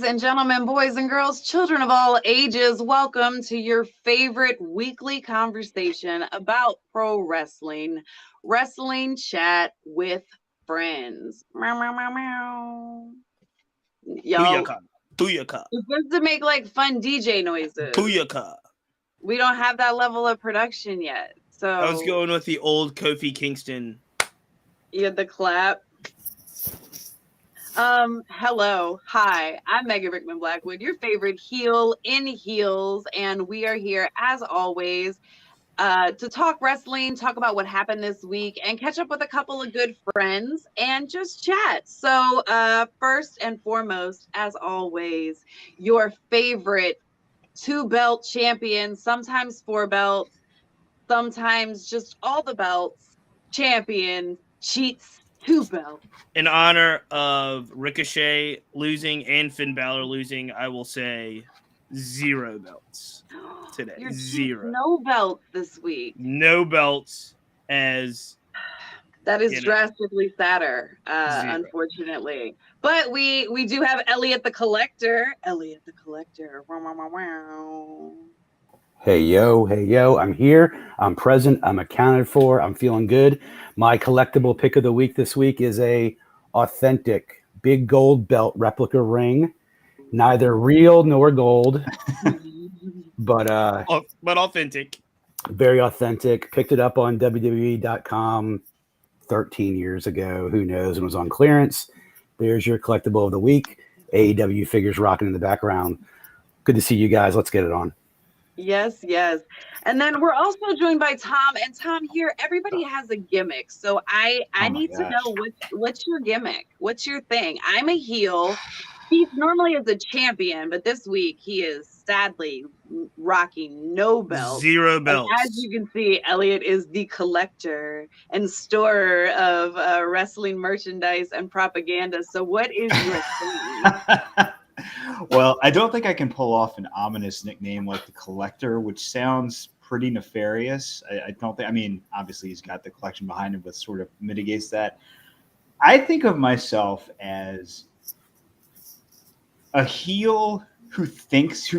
Ladies and gentlemen, boys and girls, children of all ages, welcome to your favorite weekly conversation about pro wrestling, Wrestling Chat with Friends. Meow, meow, meow, meow. Yo, Tuyaka. it's supposed to make like fun DJ noises. Tuyaka. We don't have that level of production yet. So I was going with the old Kofi Kingston. You had the clap. Hello. Hi, I'm Megan Rickman Blackwood, your favorite heel in heels, and we are here as always to talk wrestling, talk about what happened this week, and catch up with a couple of good friends and just chat. So, first and foremost, as always, your favorite 2-belt champion, sometimes 4 belts, sometimes just all the belts, champion, Cheats 2-belt. In honor of Ricochet losing and Finn Balor losing, I will say 0 belts today. Your 0. No belts this week. No belts, as that is drastically sadder, unfortunately. But we do have Elliot the Collector. Elliot the Collector. Wow, wow, wow, wow. Hey yo, I'm here, I'm present, I'm accounted for, I'm feeling good. My collectible pick of the week this week is a authentic big gold belt replica ring. Neither real nor gold, but authentic. Very authentic. Picked it up on WWE.com 13 years ago. Who knows? It was on clearance. There's your collectible of the week. AEW figures rocking in the background. Good to see you guys. Let's get it on. Yes. And then we're also joined by Tom. And Tom, here, everybody has a gimmick. So I need to know what's your gimmick? What's your thing? I'm a heel. He normally is a champion, but this week he is sadly rocking no belts. 0 belts. And as you can see, Elliot is the collector and storer of wrestling merchandise and propaganda. So what is your thing? Well, I don't think I can pull off an ominous nickname like the Collector, which sounds pretty nefarious. I don't think, I mean, obviously he's got the collection behind him, but sort of mitigates that. I think of myself as a heel who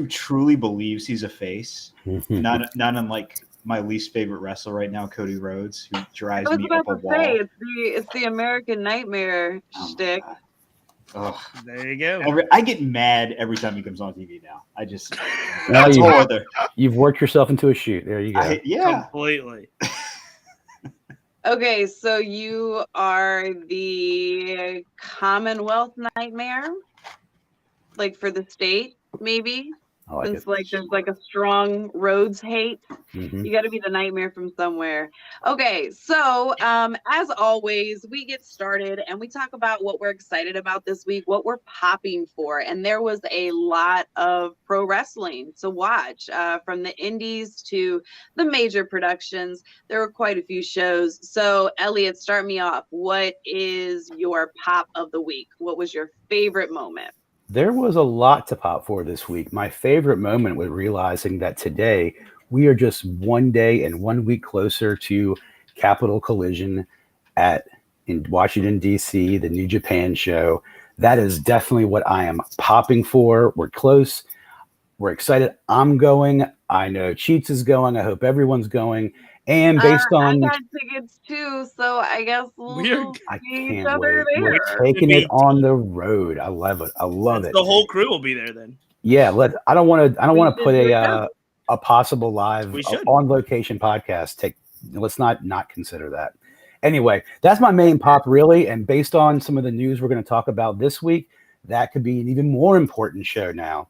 truly believes he's a face, not unlike my least favorite wrestler right now, Cody Rhodes, who drives me up a wall. It's the American Nightmare shtick. Oh, there you go. I get mad every time he comes on TV now. I just you've worked yourself into a shoot. There you go. Yeah, completely. Okay, so you are the Commonwealth Nightmare, like for the state, maybe. Since there's like a strong Rhodes hate, you got to be the nightmare from somewhere. Okay, so as always, we get started and we talk about what we're excited about this week, what we're popping for, and there was a lot of pro wrestling to watch, from the indies to the major productions. There were quite a few shows. So Elliot, start me off. What is your pop of the week? What was your favorite moment? There was a lot to pop for this week. My favorite moment was realizing that today we are just 1 day and 1 week closer to Capital Collision in Washington, D.C., the New Japan show. That is definitely what I am popping for. We're close. We're excited. I'm going. I know Cheats is going. I hope everyone's going. And based on I got tickets too, so I guess I can't wait. We're taking it on the road. I love it. I love it. The whole crew will be there then. Yeah, I don't want to put a possible live on location podcast. Let's not consider that. Anyway, that's my main pop really, and based on some of the news we're going to talk about this week, that could be an even more important show now.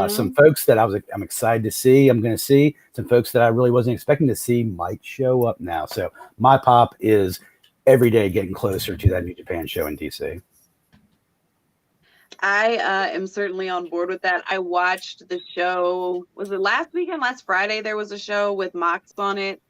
Some folks that I'm excited to see, I'm going to see. Some folks that I really wasn't expecting to see might show up now. So my pop is every day getting closer to that New Japan show in DC. I am certainly on board with that. I watched the show. Was it last weekend? Last Friday, there was a show with Mox on it.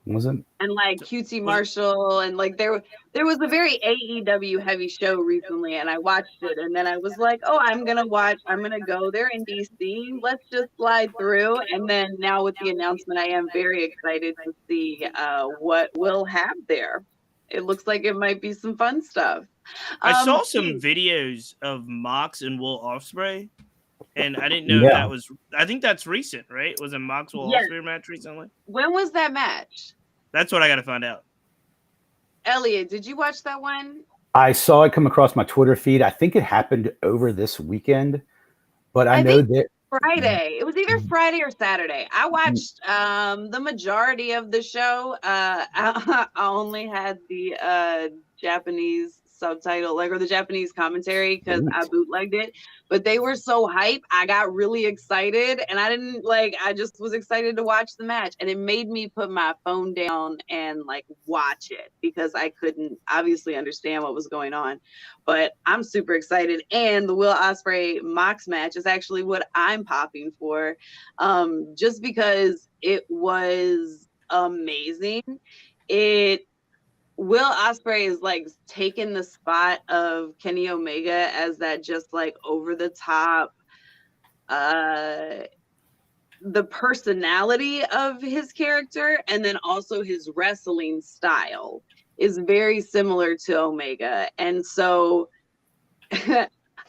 Was it? And like QT Marshall, and like there was a very AEW heavy show recently, and I watched it, and then I was like, oh, I'm gonna go there in DC. Let's just slide through. And then now with the announcement, I am very excited to see what we'll have there. It looks like it might be some fun stuff. I saw some videos of Mox and Will Ospreay, and I didn't know if that was. I think that's recent, right? Was a Mox Will Ospreay match recently? When was that match? That's what I got to find out. Elliot, did you watch that one? I saw it come across my Twitter feed. I think it happened over this weekend, but I know that Friday. It was either Friday or Saturday. I watched the majority of the show. I only had the Japanese subtitle, or the Japanese commentary, because I bootlegged it. But they were so hype. I got really excited, and I just was excited to watch the match, and it made me put my phone down and watch it, because I couldn't obviously understand what was going on. But I'm super excited, and the Will Ospreay Mox match is actually what I'm popping for, just because it was amazing. Will Ospreay is taking the spot of Kenny Omega as that just over the top, the personality of his character, and then also his wrestling style is very similar to Omega. And so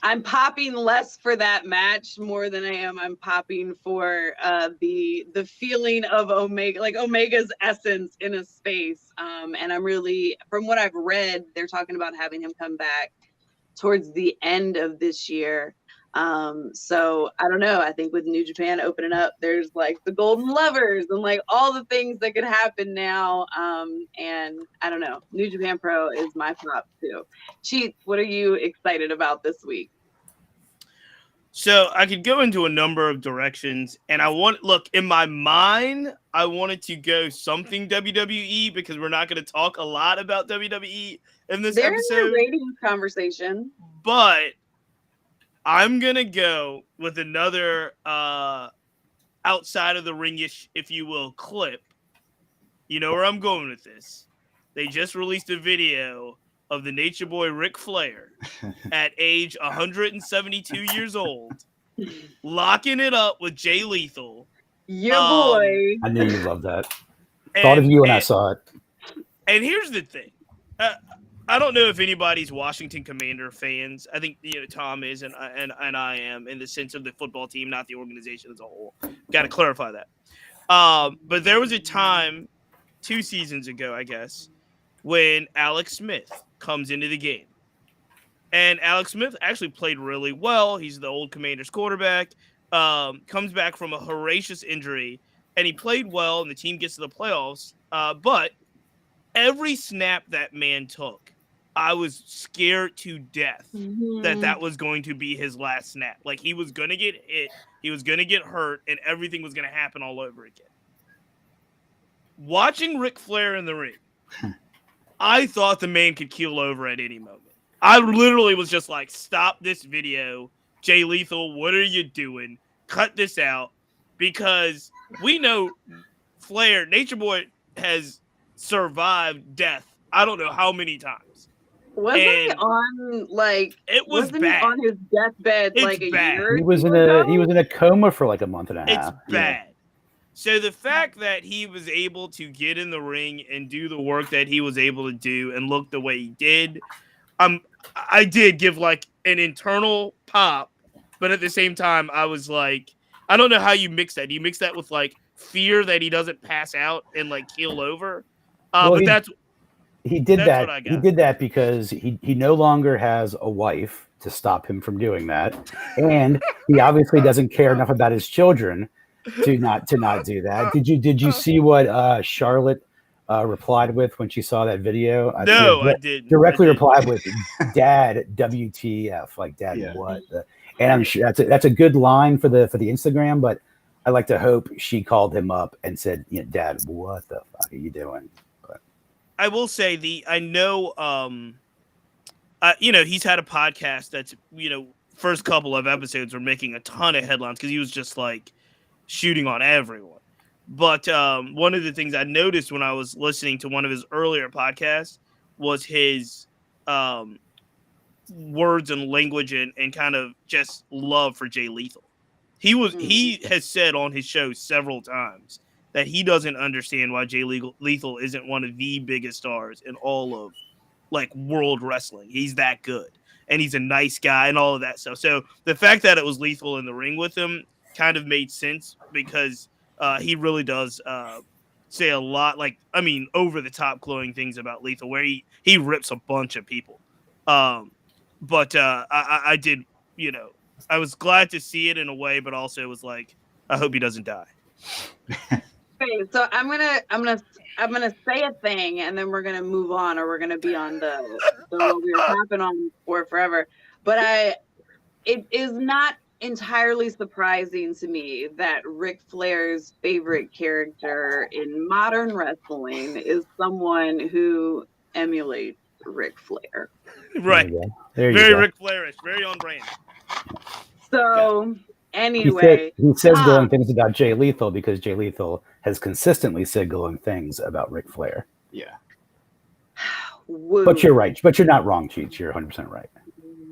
I'm popping less for that match more than I'm popping for the feeling of Omega, Omega's essence in a space. And I'm really, from what I've read, they're talking about having him come back towards the end of this year. So I don't know. I think with New Japan opening up, there's the Golden Lovers and all the things that could happen now. And I don't know. New Japan Pro is my top too. Cheats, what are you excited about this week? So I could go into a number of directions, and in my mind, I wanted to go something WWE, because we're not going to talk a lot about WWE in this episode. There's a ratings conversation. But I'm going to go with another outside of the ringish, if you will, clip. You know where I'm going with this. They just released a video of the Nature Boy Ric Flair at age 172 years old, locking it up with Jay Lethal. Your boy. I knew you'd love that. Thought of you when I saw it. And here's the thing. I don't know if anybody's Washington Commander fans. I think Tom is, and I am, in the sense of the football team, not the organization as a whole. Got to clarify that. But there was a time 2 seasons ago, I guess, when Alex Smith comes into the game. And Alex Smith actually played really well. He's the old Commanders quarterback. Comes back from a horrendous injury, and he played well, and the team gets to the playoffs. But every snap that man took, I was scared to death that was going to be his last snap. He was going to get hit, he was going to get hurt, and everything was going to happen all over again. Watching Ric Flair in the ring, I thought the man could keel over at any moment. I literally was just stop this video. Jay Lethal, what are you doing? Cut this out. Because we know Flair, Nature Boy, has survived death I don't know how many times. Wasn't he on it was wasn't bad. He on his deathbed It's a bad. year? He was in a coma for a month and a half. It's bad. So the fact that he was able to get in the ring and do the work that he was able to do and look the way he did, I did give an internal pop, but at the same time, I was I don't know how you mix that. Do you mix that with fear that he doesn't pass out and keel over? He did that. He did that because he no longer has a wife to stop him from doing that, and he obviously doesn't care enough about his children to not do that. Did you see what Charlotte replied with when she saw that video? No, I didn't. Directly replied with "Dad, WTF?" Dad, what? And I'm sure that's a good line for the Instagram, but I like to hope she called him up and said, "Dad, what the fuck are you doing?" I will say I know, he's had a podcast that's, first couple of episodes were making a ton of headlines because he was just shooting on everyone. But one of the things I noticed when I was listening to one of his earlier podcasts was his words and language and kind of just love for Jay Lethal. He has said on his show several times that he doesn't understand why Jay Lethal isn't one of the biggest stars in all of like world wrestling. He's that good, and he's a nice guy and all of that stuff. So the fact that it was Lethal in the ring with him kind of made sense because he really does say a lot, like, I mean, over the top glowing things about Lethal, where he rips a bunch of people. But I did, you know, I was glad to see it in a way, but also it was like, I hope he doesn't die. Okay, so I'm gonna say a thing, and then we're gonna move on, or we're gonna be on the what we were tapping on for forever. But it is not entirely surprising to me that Ric Flair's favorite character in modern wrestling is someone who emulates Ric Flair. Right. There you very go. Ric Flairish, very on brand. So anyway, he says glowing things about Jay Lethal because Jay Lethal has consistently said glowing things about Ric Flair. Yeah. Woo. But you're right. But you're not wrong, Cheats. You're 100% right.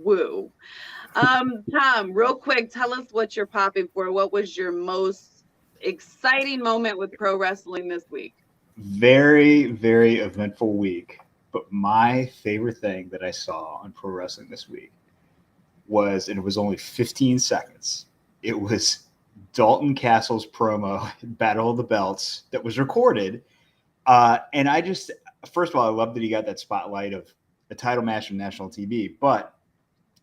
Woo. Tom, real quick, tell us what you're popping for. What was your most exciting moment with pro wrestling this week? Very, very eventful week. But my favorite thing that I saw on pro wrestling this week was, and it was only 15 seconds, it was Dalton Castle's promo, Battle of the Belts, that was recorded. And I just, first of all, I love that he got that spotlight of a title match on national TV, but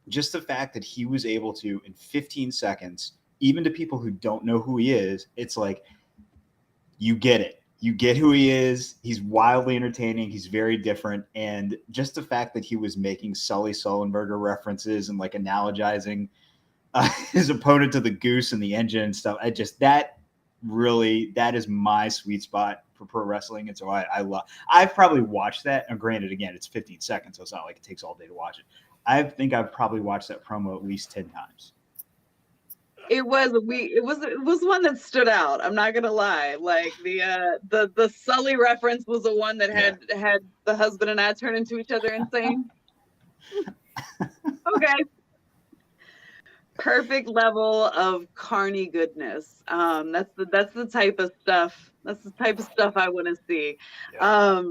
just the fact that he was able to, in 15 seconds, even to people who don't know who he is, it's like, you get it. You get who he is. He's wildly entertaining. He's very different. And just the fact that he was making Sully Sullenberger references and like analogizing his opponent to the goose and the engine and stuff. That is my sweet spot for pro wrestling. And so I've probably watched that. And granted, again, it's 15 seconds, so it's not like it takes all day to watch it. I think I've probably watched that promo at least 10 times. It was one that stood out. I'm not gonna lie. Like the Sully reference was the one that had the husband and I turn into each other insane. Okay. Perfect level of carny goodness. That's the type of stuff. That's the type of stuff I want to see. Yeah.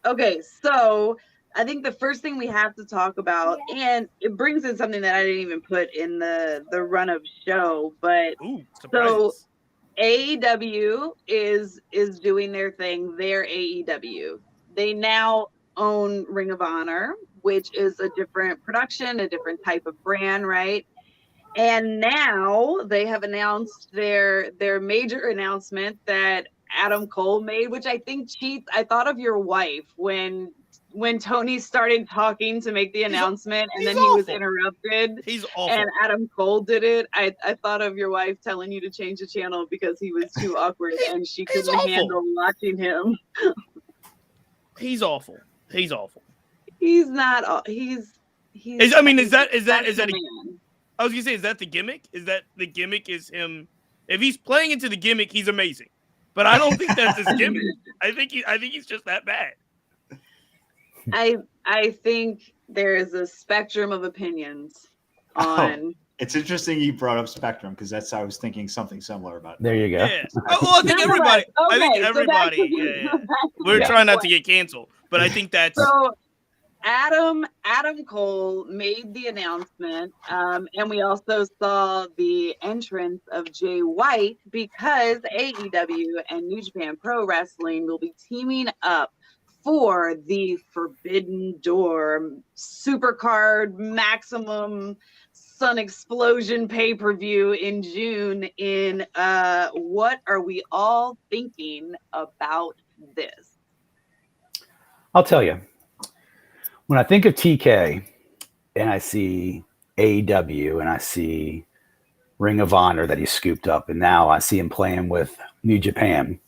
Okay, so I think the first thing we have to talk about, and it brings in something that I didn't even put in the run of show, but so AEW is doing their thing. They're AEW. They now own Ring of Honor, which is a different production, a different type of brand, right? And now they have announced their major announcement that Adam Cole made, which I think Cheats. I thought of your wife when Tony started talking to make the announcement, and then he was interrupted. He's awful. And Adam Cole did it. I thought of your wife telling you to change the channel because he was too awkward and she couldn't handle watching him. He's awful. He's awful. He's not. He's. I mean, is that I was gonna say, is that the gimmick? Is that the gimmick is him? If he's playing into the gimmick, he's amazing. But I don't think that's his gimmick. I think he's just that bad. I think there is a spectrum of opinions on. It's interesting you brought up spectrum because that's I was thinking something similar about it. There you go. Yeah. I think everybody. Okay, I think everybody. We're trying not to get canceled, but I think that's. So Adam Cole made the announcement, and we also saw the entrance of Jay White because AEW and New Japan Pro Wrestling will be teaming up for the Forbidden Door Supercard Maximum Sun Explosion pay-per-view in June. In what are we all thinking about this? I'll tell you. When I think of TK and I see AEW and I see Ring of Honor that he scooped up, and now I see him playing with New Japan,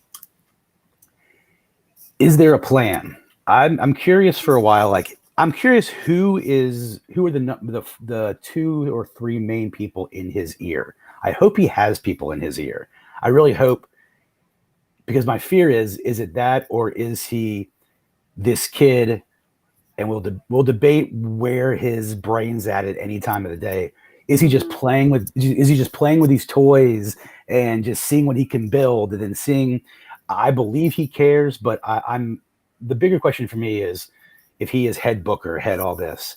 is there a plan? I'm curious for a while. Like, I'm curious who are the 2 or 3 main people in his ear. I hope he has people in his ear. I really hope, because my fear is it that, or is he this kid? And we'll debate where his brain's at any time of the day. Is he just playing with these toys and just seeing what he can build, and then seeing? I believe he cares, but I'm the bigger question for me is, if he is head booker, head all this,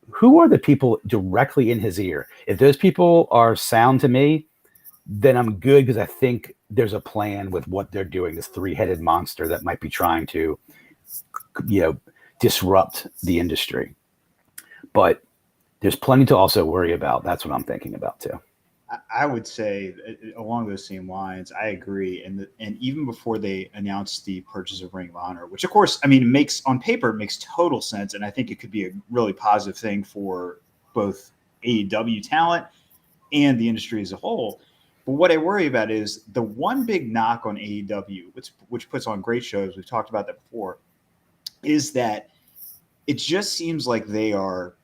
who are the people directly in his ear? If those people are sound to me, then I'm good, because I think there's a plan with what they're doing, this three-headed monster that might be trying to, disrupt the industry. But there's plenty to also worry about. That's what I'm thinking about too. I would say along those same lines, I agree. And even before they announced the purchase of Ring of Honor, which of course, I mean, on paper, it makes total sense. And I think it could be a really positive thing for both AEW talent and the industry as a whole. But what I worry about is the one big knock on AEW, which puts on great shows, we've talked about that before, is that it just seems like they are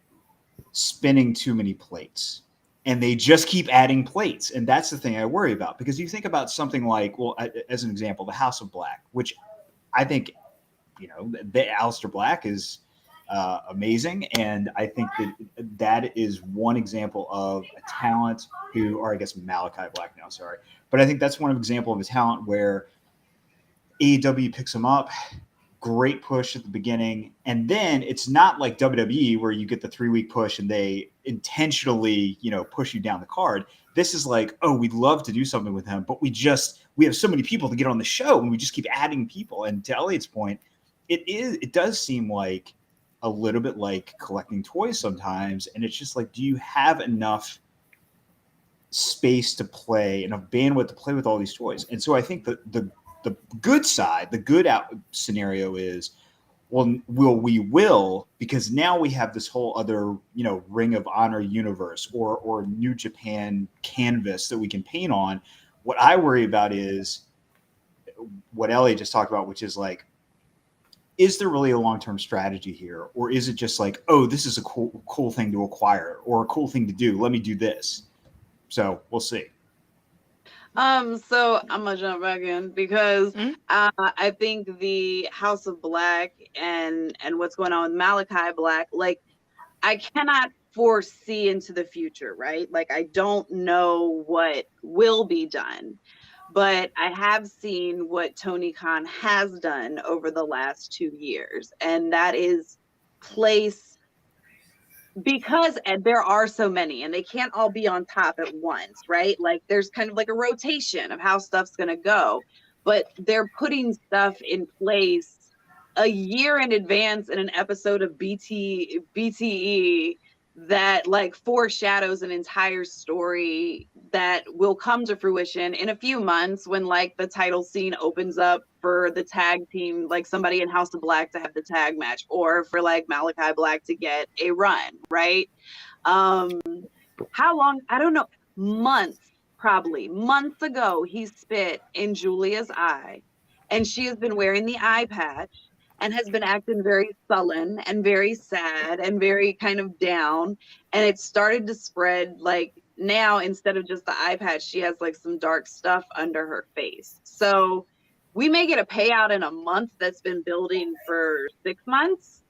spinning too many plates. And they just keep adding plates. And that's the thing I worry about. Because you think about something like, well, as an example, the House of Black, which I think, Aleister Black is amazing. And I think that is one example of a talent or I guess Malachi Black now, sorry. But I think that's one example of a talent where AEW picks him up, great push at the beginning. And then it's not like WWE where you get the 3-week push and they intentionally, push you down the card. This is like, oh, we'd love to do something with him, but we have so many people to get on the show and we just keep adding people. And to Elliot's point, it does seem like a little bit like collecting toys sometimes. And it's just like, do you have enough space to play, enough bandwidth to play with all these toys? And so I think the good side, the good out scenario is, well, we will, because now we have this whole other, Ring of Honor universe or New Japan canvas that we can paint on. What I worry about is what Elliot just talked about, which is like, is there really a long-term strategy here? Or is it just like, oh, this is a cool thing to acquire or a cool thing to do. Let me do this. So we'll see. So I'm gonna jump back in because I think the House of Black and what's going on with Malachi Black, like, I cannot foresee into the future, right? Like, I don't know what will be done, but I have seen what Tony Khan has done over the last 2 years, and that is place. Because there are so many and they can't all be on top at once, right? Like, there's kind of like a rotation of how stuff's going to go, but they're putting stuff in place a year in advance in an episode of BTE that like foreshadows an entire story that will come to fruition in a few months when like the title scene opens up for the tag team, like somebody in House of Black to have the tag match, or for like Malachi Black to get a run, right? How long? I don't know. Probably months ago, he spit in Julia's eye, and she has been wearing the eye patch and has been acting very sullen and very sad and very kind of down. And it started to spread. Like, now, instead of just the eye patch, she has like some dark stuff under her face. So we may get a payout in a month that's been building for 6 months.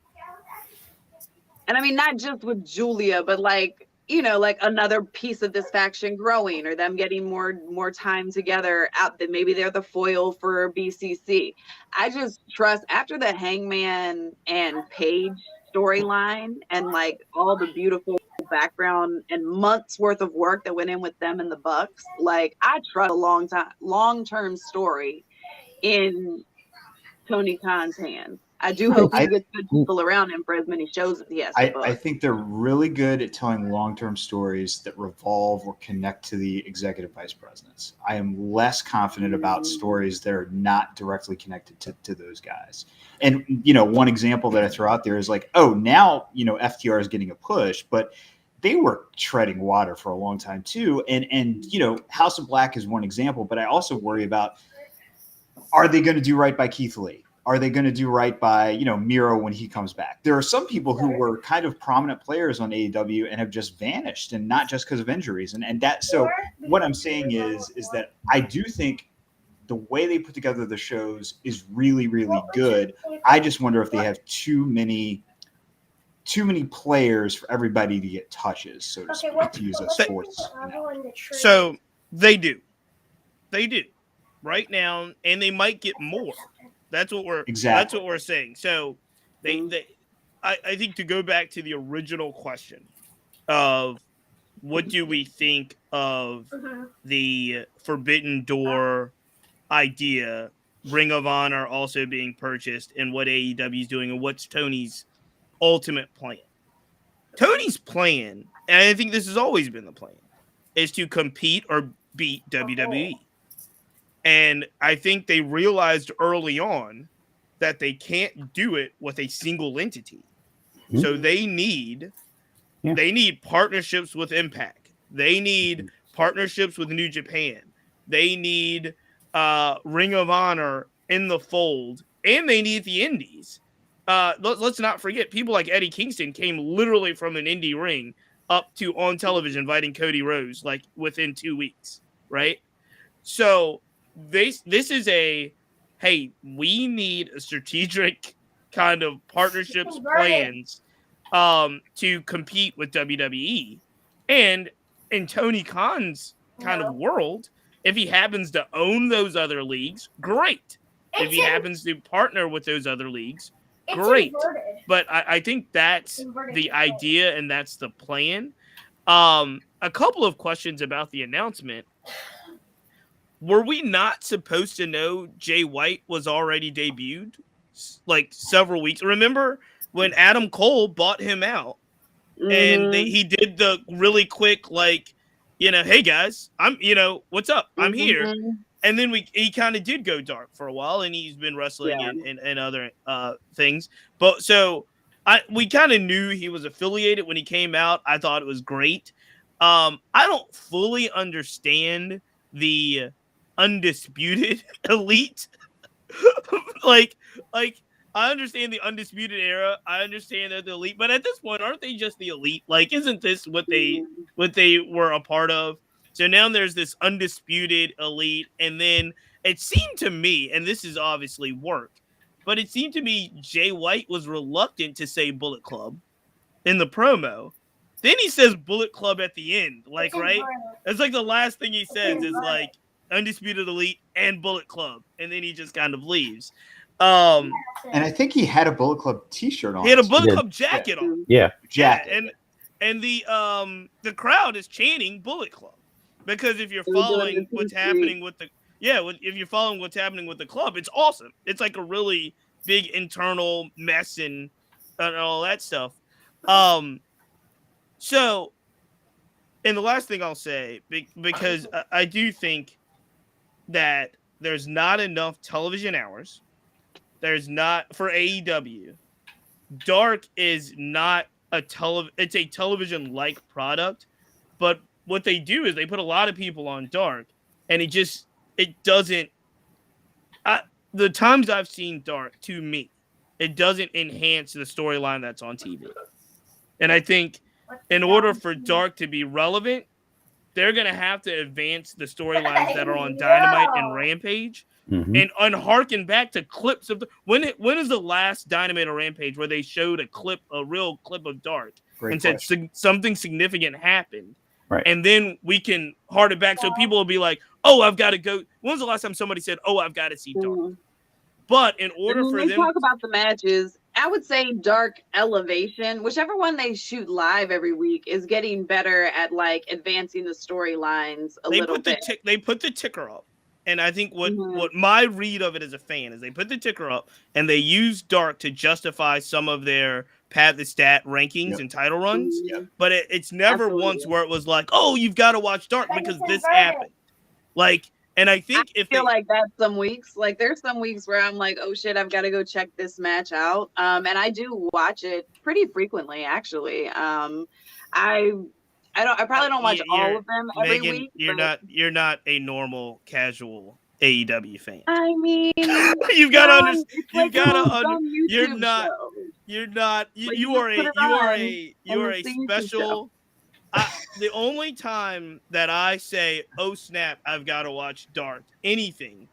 And I mean, not just with Julia, but like, like another piece of this faction growing, or them getting more time together out, that maybe they're the foil for BCC. I just trust, after the Hangman and Paige storyline and like all the beautiful background and months worth of work that went in with them and the Bucks, like, I trust a long-term story in Tony Khan's hands. I do hope he gets good people around him for as many shows as he has to book. I think they're really good at telling long-term stories that revolve or connect to the executive vice presidents. I am less confident about stories that are not directly connected to those guys. And, one example that I throw out there is like, oh, now, FTR is getting a push, but they were treading water for a long time too. And House of Black is one example, but I also worry about, are they going to do right by Keith Lee? Are they going to do right by, Miro when he comes back? There are some people who were kind of prominent players on AEW and have just vanished, and not just because of injuries. And that, so what I'm saying is that I do think the way they put together the shows is really, really good. I just wonder if they have too many players for everybody to get touches, so to speak, to use a sports analogy. So they do right now, and they might get more. That's what we're saying. So I think to go back to the original question of what do we think of the Forbidden Door idea, Ring of Honor also being purchased, and what AEW is doing, and what's Tony's ultimate plan. Tony's plan, and I think this has always been the plan, is to compete or beat WWE. And I think they realized early on that they can't do it with a single entity. Mm-hmm. So they need partnerships with Impact. They need partnerships with New Japan. They need Ring of Honor in the fold, and they need the indies. Let's not forget, people like Eddie Kingston came literally from an indie ring up to on television fighting Cody Rhodes like within 2 weeks, right? So this is hey, we need a strategic kind of partnerships plans to compete with WWE. And in Tony Khan's kind of world, if he happens to own those other leagues, great. If he happens to partner with those other leagues, great. But I think that's the idea and that's the plan. A couple of questions about the announcement. Were we not supposed to know Jay White was already debuted like several weeks? Remember when Adam Cole bought him out and he did the really quick, like, hey guys, I'm, what's up? I'm here. And then he kind of did go dark for a while, and he's been wrestling and other things. But so we kind of knew he was affiliated when he came out. I thought it was great. I don't fully understand the Undisputed Elite. like I understand the Undisputed Era. I understand they're the Elite, but at this point, aren't they just the Elite? Like, isn't this what they were a part of? So now there's this Undisputed Elite, and then it seemed to me, and this is obviously work, but it seemed to me Jay White was reluctant to say Bullet Club in the promo. Then he says Bullet Club at the end, like, right? It's like the last thing he says is like Undisputed Elite and Bullet Club, and then he just kind of leaves. And I think he had a Bullet Club T-shirt on. He had a Bullet Club jacket on. Yeah, jacket. And the crowd is chanting Bullet Club because if you're following what's happening with if you're following what's happening with the club, it's awesome. It's like a really big internal mess and all that stuff. So, and the last thing I'll say, because I do think that there's not enough television hours. There's not for AEW. Dark is not it's a television-like product, but what they do is they put a lot of people on Dark, and it doesn't. The times I've seen Dark, to me, it doesn't enhance the storyline that's on TV. And I think in order for Dark to be relevant, they're going to have to advance the storylines that are on Dynamite and Rampage and unharken back to clips of when is the last Dynamite or Rampage where they showed a real clip of Dark and said something significant happened. Right. And then we can hard it back so people will be like, oh, I've got to go. When was the last time somebody said, oh, I've got to see Dark? But in order for them to talk about the matches, I would say Dark Elevation, whichever one they shoot live every week, is getting better at like advancing the storylines a little bit. They put the ticker up. And I think what my read of it as a fan is they put the ticker up and they use Dark to justify some of their pad the stat rankings and title runs. But it's never once where it was like, oh, you've got to watch Dark because this happened. Like, and I think I feel like that's some weeks. Like there's some weeks where I'm like, oh shit, I've got to go check this match out. And I do watch it pretty frequently, actually. I probably don't watch all of them every week. You're not a normal casual AEW fan. I mean, you've got to understand. You are a special. The only time that I say, oh snap, I've got to watch Dark, anything,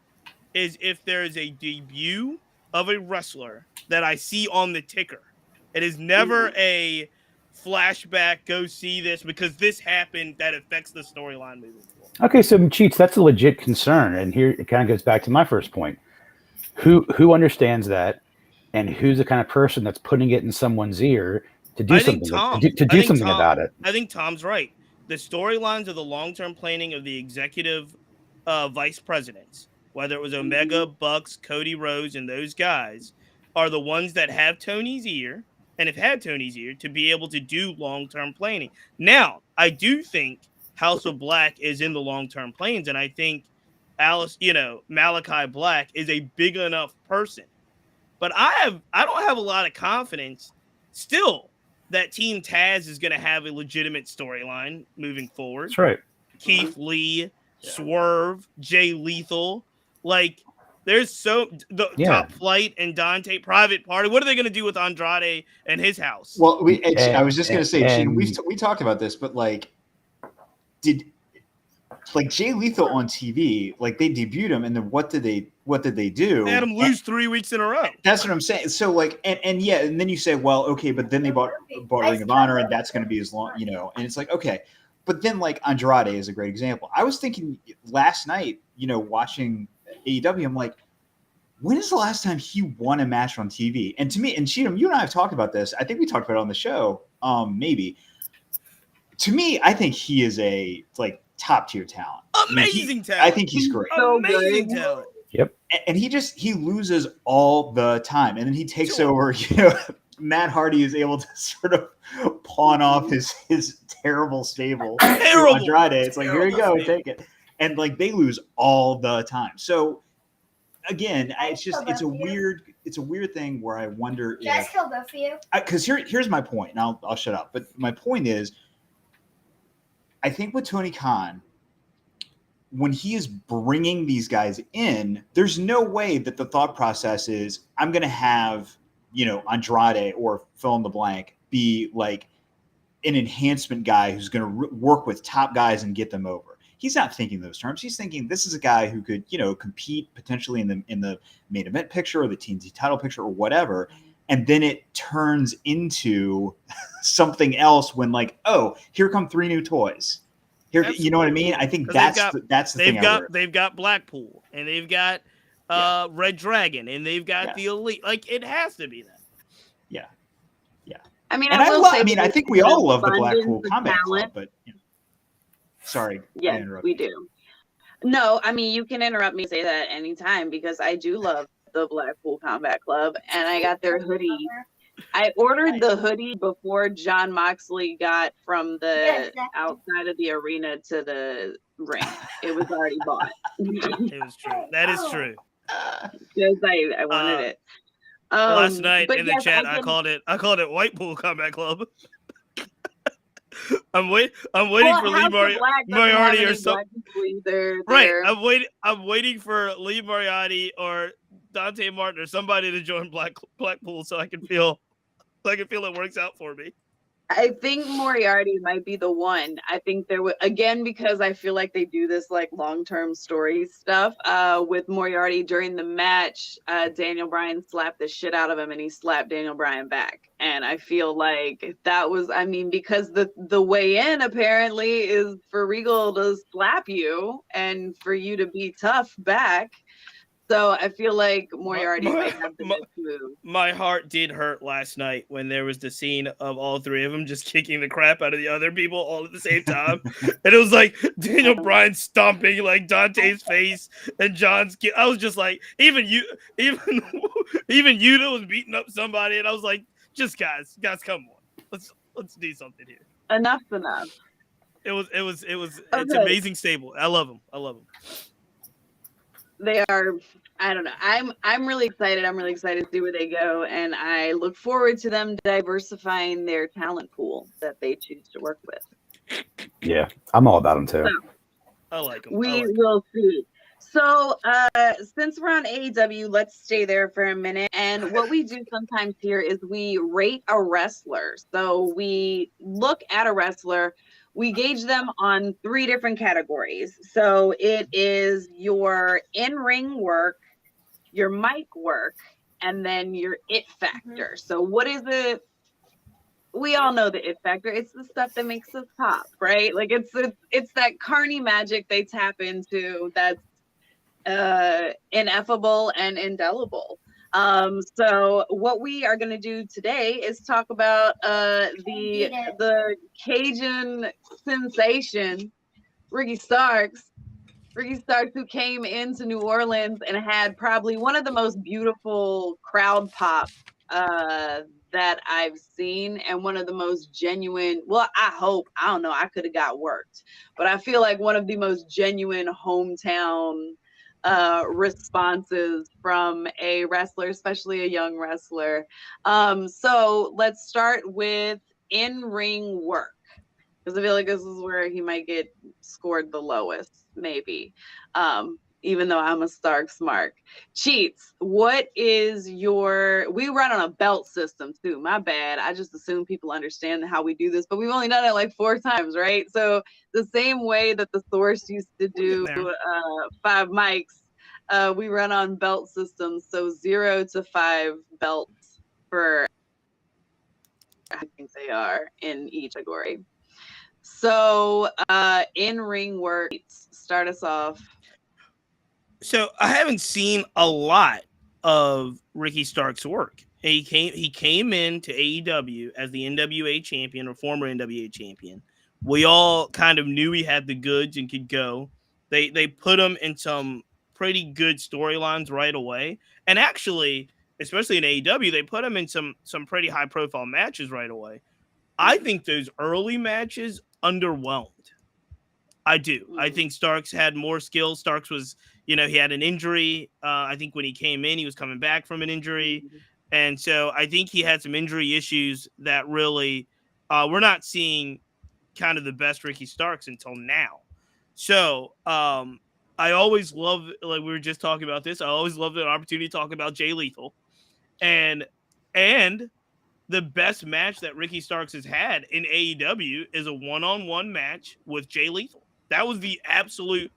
is if there is a debut of a wrestler that I see on the ticker. It is never a flashback, go see this because this happened that affects the storyline moving forward. Okay, so Cheats, that's a legit concern. And here it kind of goes back to my first point. Who understands that? and who's the kind of person that's putting it in someone's ear to do something about it. I think Tom's right. The storylines of the long-term planning of the executive vice presidents, whether it was Omega, Bucks, Cody Rhodes, and those guys, are the ones that have Tony's ear and have had Tony's ear to be able to do long-term planning. Now, I do think House of Black is in the long-term plans, and I think Malachi Black is a big enough person. But I don't have a lot of confidence still that Team Taz is going to have a legitimate storyline moving forward. That's right. Keith Lee, Swerve, Jay Lethal, like there's Top Flight and Dante Private Party. What are they going to do with Andrade and his house? Well, I was just going to say, Gene, we talked about this, but did Jay Lethal on TV, like they debuted him, and then what did they do? They had him lose 3 weeks in a row. That's what I'm saying. So and then you say, well, okay, but then they bought Ring of Honor, and that's going to be as long, and it's like, okay, but then Andrade is a great example. I was thinking last night, watching AEW, I'm like, when is the last time he won a match on TV? And to me, and Cheatham, you and I have talked about this. I think we talked about it on the show, maybe. To me, I think he is a top tier talent. Amazing talent. I think he's great. Amazing talent. Yep. And he loses all the time. And then he takes over, Matt Hardy is able to sort of pawn off his terrible stable. Terrible. Andrade. It's like, here you go, take it. And they lose all the time. So again, it's a weird thing where I wonder Can I still go for you? Because here's my point, and I'll shut up. But my point is, I think with Tony Khan, when he is bringing these guys in, there's no way that the thought process is, I'm going to have, Andrade or fill in the blank be an enhancement guy who's going to work with top guys and get them over. He's not thinking those terms. He's thinking this is a guy who could, compete potentially in the main event picture or the TNT title picture or whatever. And then it turns into something else when here come 3 new toys. Here, absolutely. You know what I mean? I think that's the thing. They've got Blackpool and they've got Red Dragon and they've got the Elite. It has to be that. Yeah. I mean, I think we all love the Blackpool Combat Club, but sorry. Yes, we do. No, I mean, you can interrupt me and say that anytime because I do love the Blackpool Combat Club, and I got their hoodie. I ordered the hoodie before John Moxley got from the outside of the arena to the ring. It was already bought. It was true. That is true. Because I wanted it. Last night in the chat, I called it Whitepool Combat Club. I'm waiting for Lee Moriarty or something. Right. I'm waiting for Lee Moriarty or Dante Martin or somebody to join Blackpool so I can feel it works out for me. I think Moriarty might be the one. I think there would, again, because I feel like they do this long-term story stuff with Moriarty during the match. Daniel Bryan slapped the shit out of him and he slapped Daniel Bryan back. And I feel like that was, because the way in apparently is for Regal to slap you and for you to be tough back. So I feel like Moriarty might have the next move. My heart did hurt last night when there was the scene of all 3 of them just kicking the crap out of the other people all at the same time. And it was Daniel Bryan stomping Dante's face and John's kid. I was just even Yuta was beating up somebody, and I was like, just guys, come on. Let's do something here. Enough's enough. It's amazing stable. I love them. They are, I don't know. I'm really excited. I'm really excited to see where they go. And I look forward to them diversifying their talent pool that they choose to work with. Yeah, I'm all about them too. So, I like them. We will see. So since we're on AEW, let's stay there for a minute. And what we do sometimes here is we rate a wrestler. So we look at a wrestler. We gauge them on 3 different categories. So it is your in-ring work, your mic work, and then your it factor. So what is it? We all know the it factor. It's the stuff that makes us pop, right? It's that carny magic they tap into that's ineffable and indelible. So what we are going to do today is talk about the Cajun sensation, Ricky Starks. Ricky Starks, who came into New Orleans and had probably one of the most beautiful crowd pop that I've seen, and one of the most genuine. Well, I don't know, I could have got worked, but I feel like one of the most genuine hometown responses from a wrestler, especially a young wrestler. So let's start with in-ring work, because I feel like this is where he might get scored the lowest, maybe. Even though I'm a Starks mark. Cheats, what is we run on a belt system too, my bad. I just assume people understand how we do this, but we've only done it like 4 times, right? So the same way that the Source used to do 5 mics, we run on belt systems. So 0 to 5 belts for, I think they are in each category. So in-ring work, start us off. So I haven't seen a lot of Ricky Starks' work. He came into AEW as the NWA champion, or former NWA champion. We all kind of knew he had the goods and could go. They put him in some pretty good storylines right away. And actually, especially in AEW, they put him in some pretty high profile matches right away. I think those early matches underwhelmed. I do. I think Starks had more skills. Starks was, he had an injury. I think when he came in, he was coming back from an injury. And so I think he had some injury issues that really, we're not seeing kind of the best Ricky Starks until now. So I always love, like we were just talking about this, I always love the opportunity to talk about Jay Lethal. And the best match that Ricky Starks has had in AEW is a one-on-one match with Jay Lethal. That was the absolute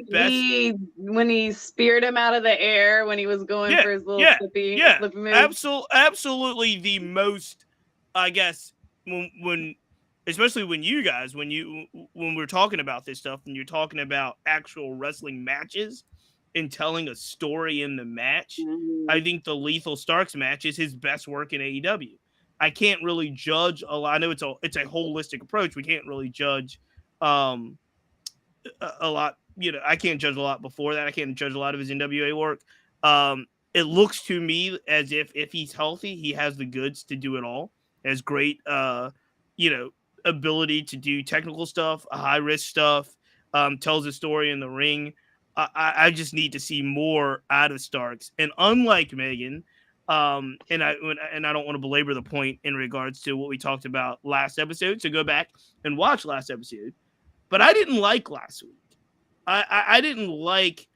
best. When he speared him out of the air when he was going for his little flippy move. Absolutely the most, I guess, when especially when we're talking about this stuff and you're talking about actual wrestling matches and telling a story in the match, I think the Lethal Starks match is his best work in AEW. I can't really judge a lot. I know it's a holistic approach. We can't really judge a lot. I can't judge a lot before that. I can't judge a lot of his NWA work. It looks to me as if he's healthy, he has the goods to do it all. Has great, ability to do technical stuff, high risk stuff. Tells a story in the ring. I just need to see more out of Starks. And unlike Megan, and I don't want to belabor the point in regards to what we talked about last episode, so go back and watch last episode. But I didn't like last week. I didn't like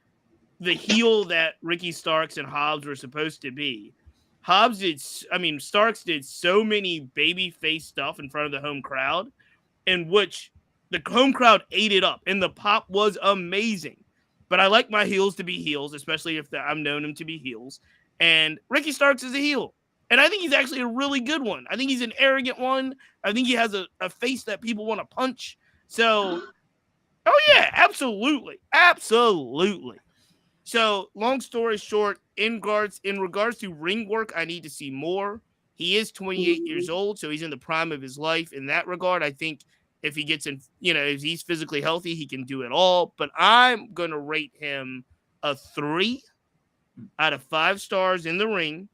the heel that Ricky Starks and Hobbs were supposed to be. Starks did so many babyface stuff in front of the home crowd, in which the home crowd ate it up, and the pop was amazing. But I like my heels to be heels, especially if I'm known them to be heels. And Ricky Starks is a heel. And I think he's actually a really good one. I think he's an arrogant one. I think he has a face that people want to punch. So, oh yeah, absolutely. Absolutely. So, long story short, in regards to ring work, I need to see more. He is 28 years old, so he's in the prime of his life. In that regard, I think if he gets in, if he's physically healthy, he can do it all. But I'm going to rate him a 3 out of 5 stars in the ring,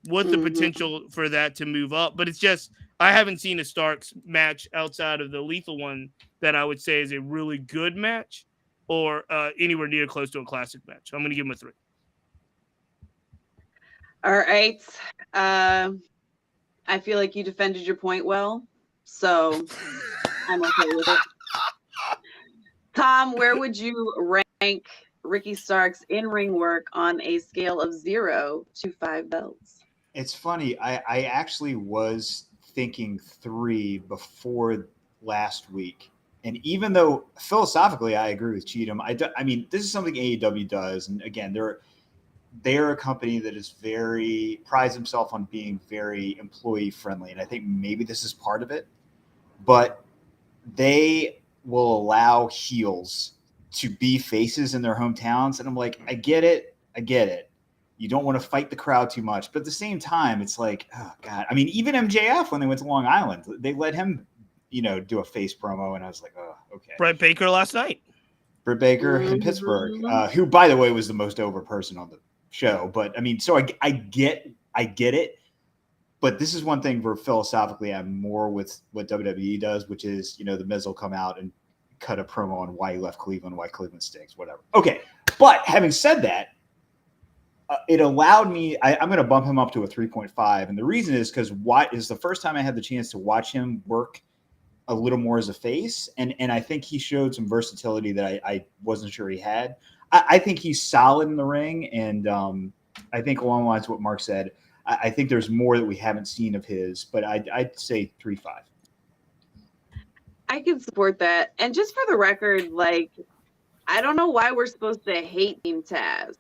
with the potential for that to move up. But it's just, I haven't seen a Starks match outside of the Lethal one that I would say is a really good match, or anywhere near close to a classic match. So I'm going to give him a 3. All right. I feel like you defended your point well, so I'm okay with it. Tom, where would you rank Ricky Starks' in-ring work on a scale of 0 to 5 belts? It's funny. I actually was thinking 3 before last week. And even though philosophically I agree with Cheatham, I mean, this is something AEW does. And again, they're a company that is prides himself on being very employee friendly. And I think maybe this is part of it. But they will allow heels to be faces in their hometowns. And I'm like, I get it. you don't want to fight the crowd too much. But at the same time, it's like, oh God. I mean, even MJF, when they went to Long Island, they let him, do a face promo. And I was like, oh, okay. Britt Baker last night. Britt Baker in Pittsburgh, who, by the way, was the most over person on the show. But I mean, so I get it. But this is one thing where philosophically I'm more with what WWE does, which is, the Miz will come out and cut a promo on why he left Cleveland, why Cleveland stinks, whatever. Okay. But having said that, it allowed me, I'm going to bump him up to a 3.5. And the reason is because is the first time I had the chance to watch him work a little more as a face. And I think he showed some versatility that I wasn't sure he had. I think he's solid in the ring. And I think along the lines of what Mark said, I think there's more that we haven't seen of his, but I'd say 3.5. I can support that. And just for the record, I don't know why we're supposed to hate Team Taz.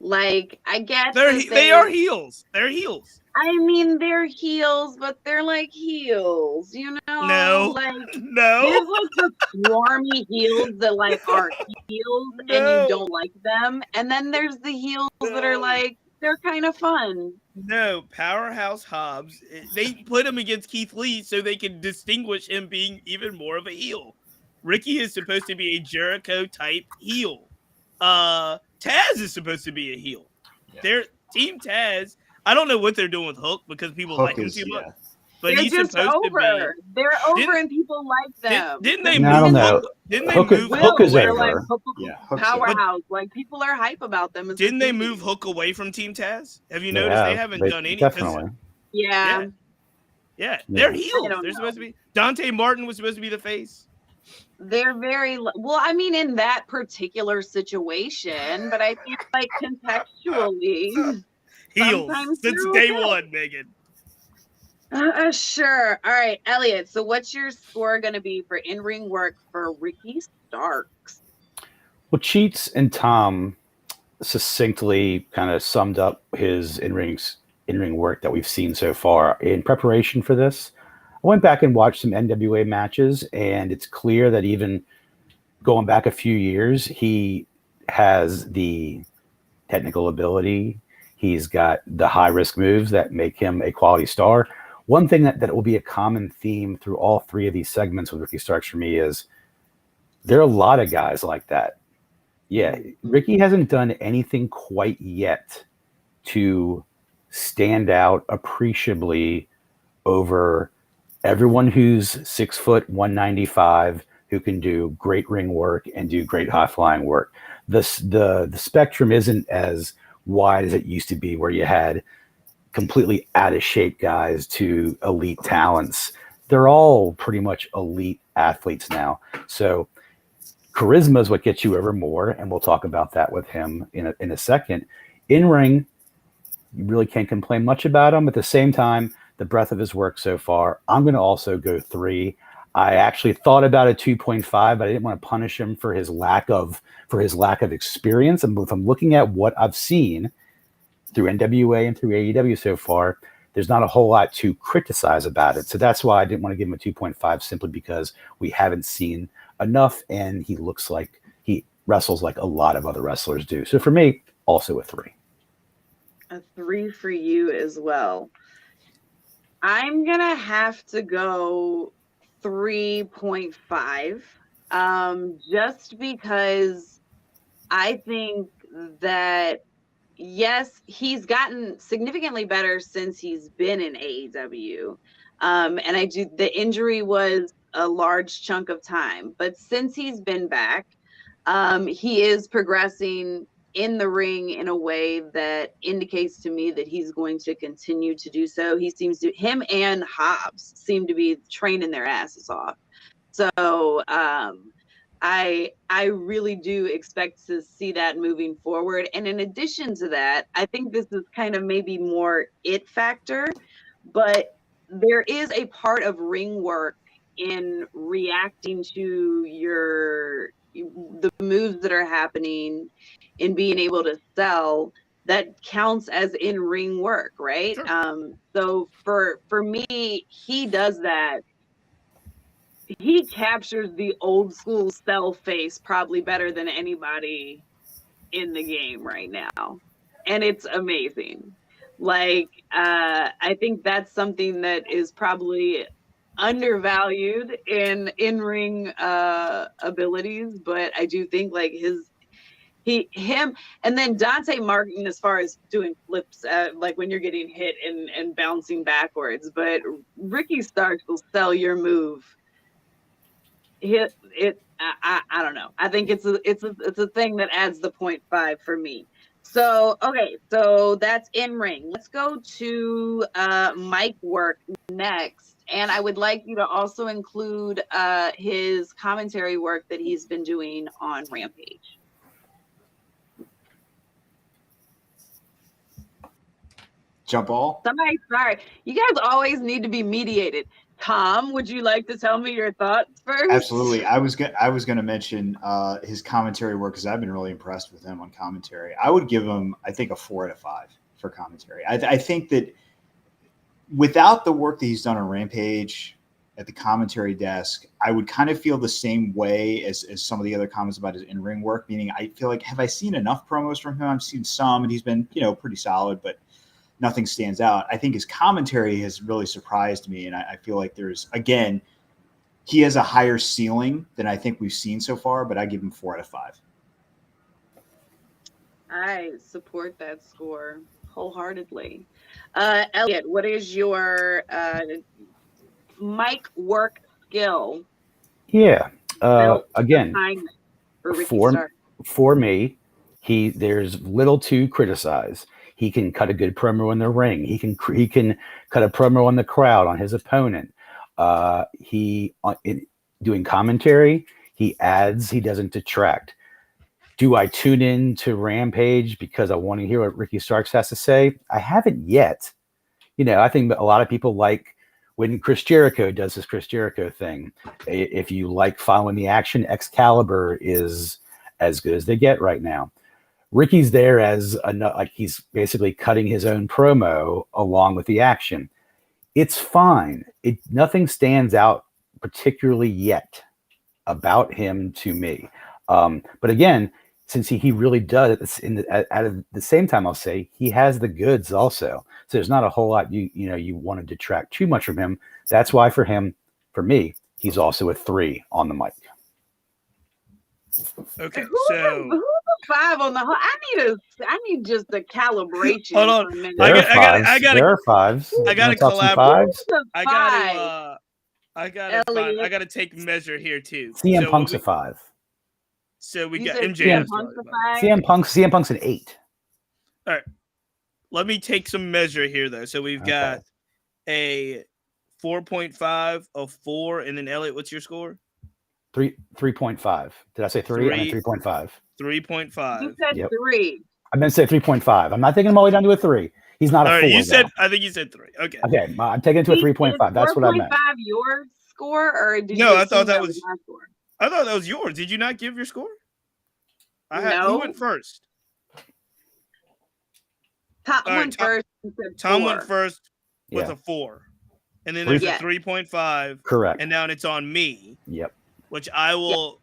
I get they are heels. They're heels. I mean, they're heels, but they're heels, No. No. There's the swarmy heels that aren't heels and you don't like them. And then there's the heels that are they're kind of fun. No, Powerhouse Hobbs. They put him against Keith Lee so they can distinguish him being even more of a heel. Ricky is supposed to be a Jericho type heel. Taz is supposed to be a heel. Yeah. They're Team Taz. I don't know what they're doing with Hook because people like him too much. But they're he's just supposed over. to be. They're over and people like them. Didn't they move? I don't know. Hook is over. Powerhouse. People are hype about them. Didn't they move Hook away from Team Taz? Have you noticed they haven't done anything? Definitely. Yeah. They're heels. They're supposed to be. Dante Martin was supposed to be the face. They're very well. I mean, in that particular situation, but I think contextually, heels since day one, Megan. Sure. All right, Elliot. So, what's your score going to be for in-ring work for Ricky Starks? Well, Cheats and Tom succinctly kind of summed up his in-ring work that we've seen so far. In preparation for this, I went back and watched some NWA matches, and it's clear that even going back a few years, he has the technical ability. He's got the high-risk moves that make him a quality star. One thing that will be a common theme through all three of these segments with Ricky Starks for me is there are a lot of guys like that. Yeah, Ricky hasn't done anything quite yet to stand out appreciably over everyone who's 6 foot 195 who can do great ring work and do great high flying work. The spectrum isn't as wide as it used to be, where you had completely out of shape guys to elite talents. They're all pretty much elite athletes now. So charisma is what gets you over more, and we'll talk about that with him in a second. In ring, you really can't complain much about him. At the same time, the breadth of his work so far, I'm going to also go 3. I actually thought about a 2.5, but I didn't want to punish him for his lack of experience. And if I'm looking at what I've seen through NWA and through AEW so far, there's not a whole lot to criticize about it. So that's why I didn't want to give him a 2.5, simply because we haven't seen enough, and he wrestles like a lot of other wrestlers do. So for me, also a 3. A 3 for you as well. I'm going to have to go 3.5, just because I think that, yes, he's gotten significantly better since he's been in AEW. And the injury was a large chunk of time, but since he's been back, he is progressing in the ring in a way that indicates to me that he's going to continue to do so. Him and Hobbs seem to be training their asses off. So I really do expect to see that moving forward. And in addition to that, I think this is kind of maybe more it factor, but there is a part of ring work in reacting to the moves that are happening, in being able to sell, that counts as in-ring work, right? Sure. So for me, he does that. He captures the old school sell face probably better than anybody in the game right now. and it's amazing. Like, I think that's something that is probably undervalued in in-ring abilities, but I do think like him, and then Dante Martin as far as doing flips, like when you're getting hit and bouncing backwards. But Ricky Starks will sell your move. I don't know. I think it's a thing that adds the 0.5 for me. So okay, so that's in ring. Let's go to mic work next, and I would like you to also include his commentary work that he's been doing on Rampage. Jump ball. Somebody, sorry, you guys always need to be mediated. Tom, would you like to tell me your thoughts first? Absolutely. I was going to mention his commentary work because I've been really impressed with him on commentary. I would give him, I think, a 4 out of 5 for commentary. I think that without the work that he's done on Rampage at the commentary desk, I would kind of feel the same way as some of the other comments about his in-ring work, meaning I feel like, have I seen enough promos from him? I've seen some, and he's been, pretty solid, but nothing stands out. I think his commentary has really surprised me, and I feel like there's, again, he has a higher ceiling than I think we've seen so far, but I give him 4 out of 5. I support that score wholeheartedly. Elliot, what is your mic work skill? Yeah. Again, for me, there's little to criticize. He can cut a good promo in the ring. He can cut a promo on the crowd, on his opponent. Doing commentary, he adds, he doesn't detract. Do I tune in to Rampage because I want to hear what Ricky Starks has to say? I haven't yet. I think a lot of people like when Chris Jericho does his Chris Jericho thing. If you like following the action, Excalibur is as good as they get right now. Ricky's there as he's basically cutting his own promo along with the action. It's fine. Nothing stands out particularly yet about him to me. But again, since he really does, at the same time, I'll say he has the goods also. So there's not a whole lot you want to detract too much from him. That's why for me, he's also a 3 on the mic. Okay, who's a 5 on the whole? I need just a calibration. Hold on, there are 5s. I gotta collaborate. I gotta take measure here too. CM Punk's a 5. So we got MJF. CM Punk's an 8. All right, let me take some measure here though. So we've got a 4.5, a 4, and then Elliot, what's your score? 3.5. Did I say 3? I meant 3.5. 3.5. You said 3. I meant to say 3.5. I'm not taking him all the way down to a 3. He's not a 4. I think you said 3. Okay. Okay, I'm taking it to a 3.5. That's what I meant. 4.5 your score, or did you? No, I thought that was my score. I thought that was yours. Did you not give your score? No. Who went first? Tom went first. Tom went first with a 4. And then there's a 3.5. Correct. And now it's on me. Yep. Which I will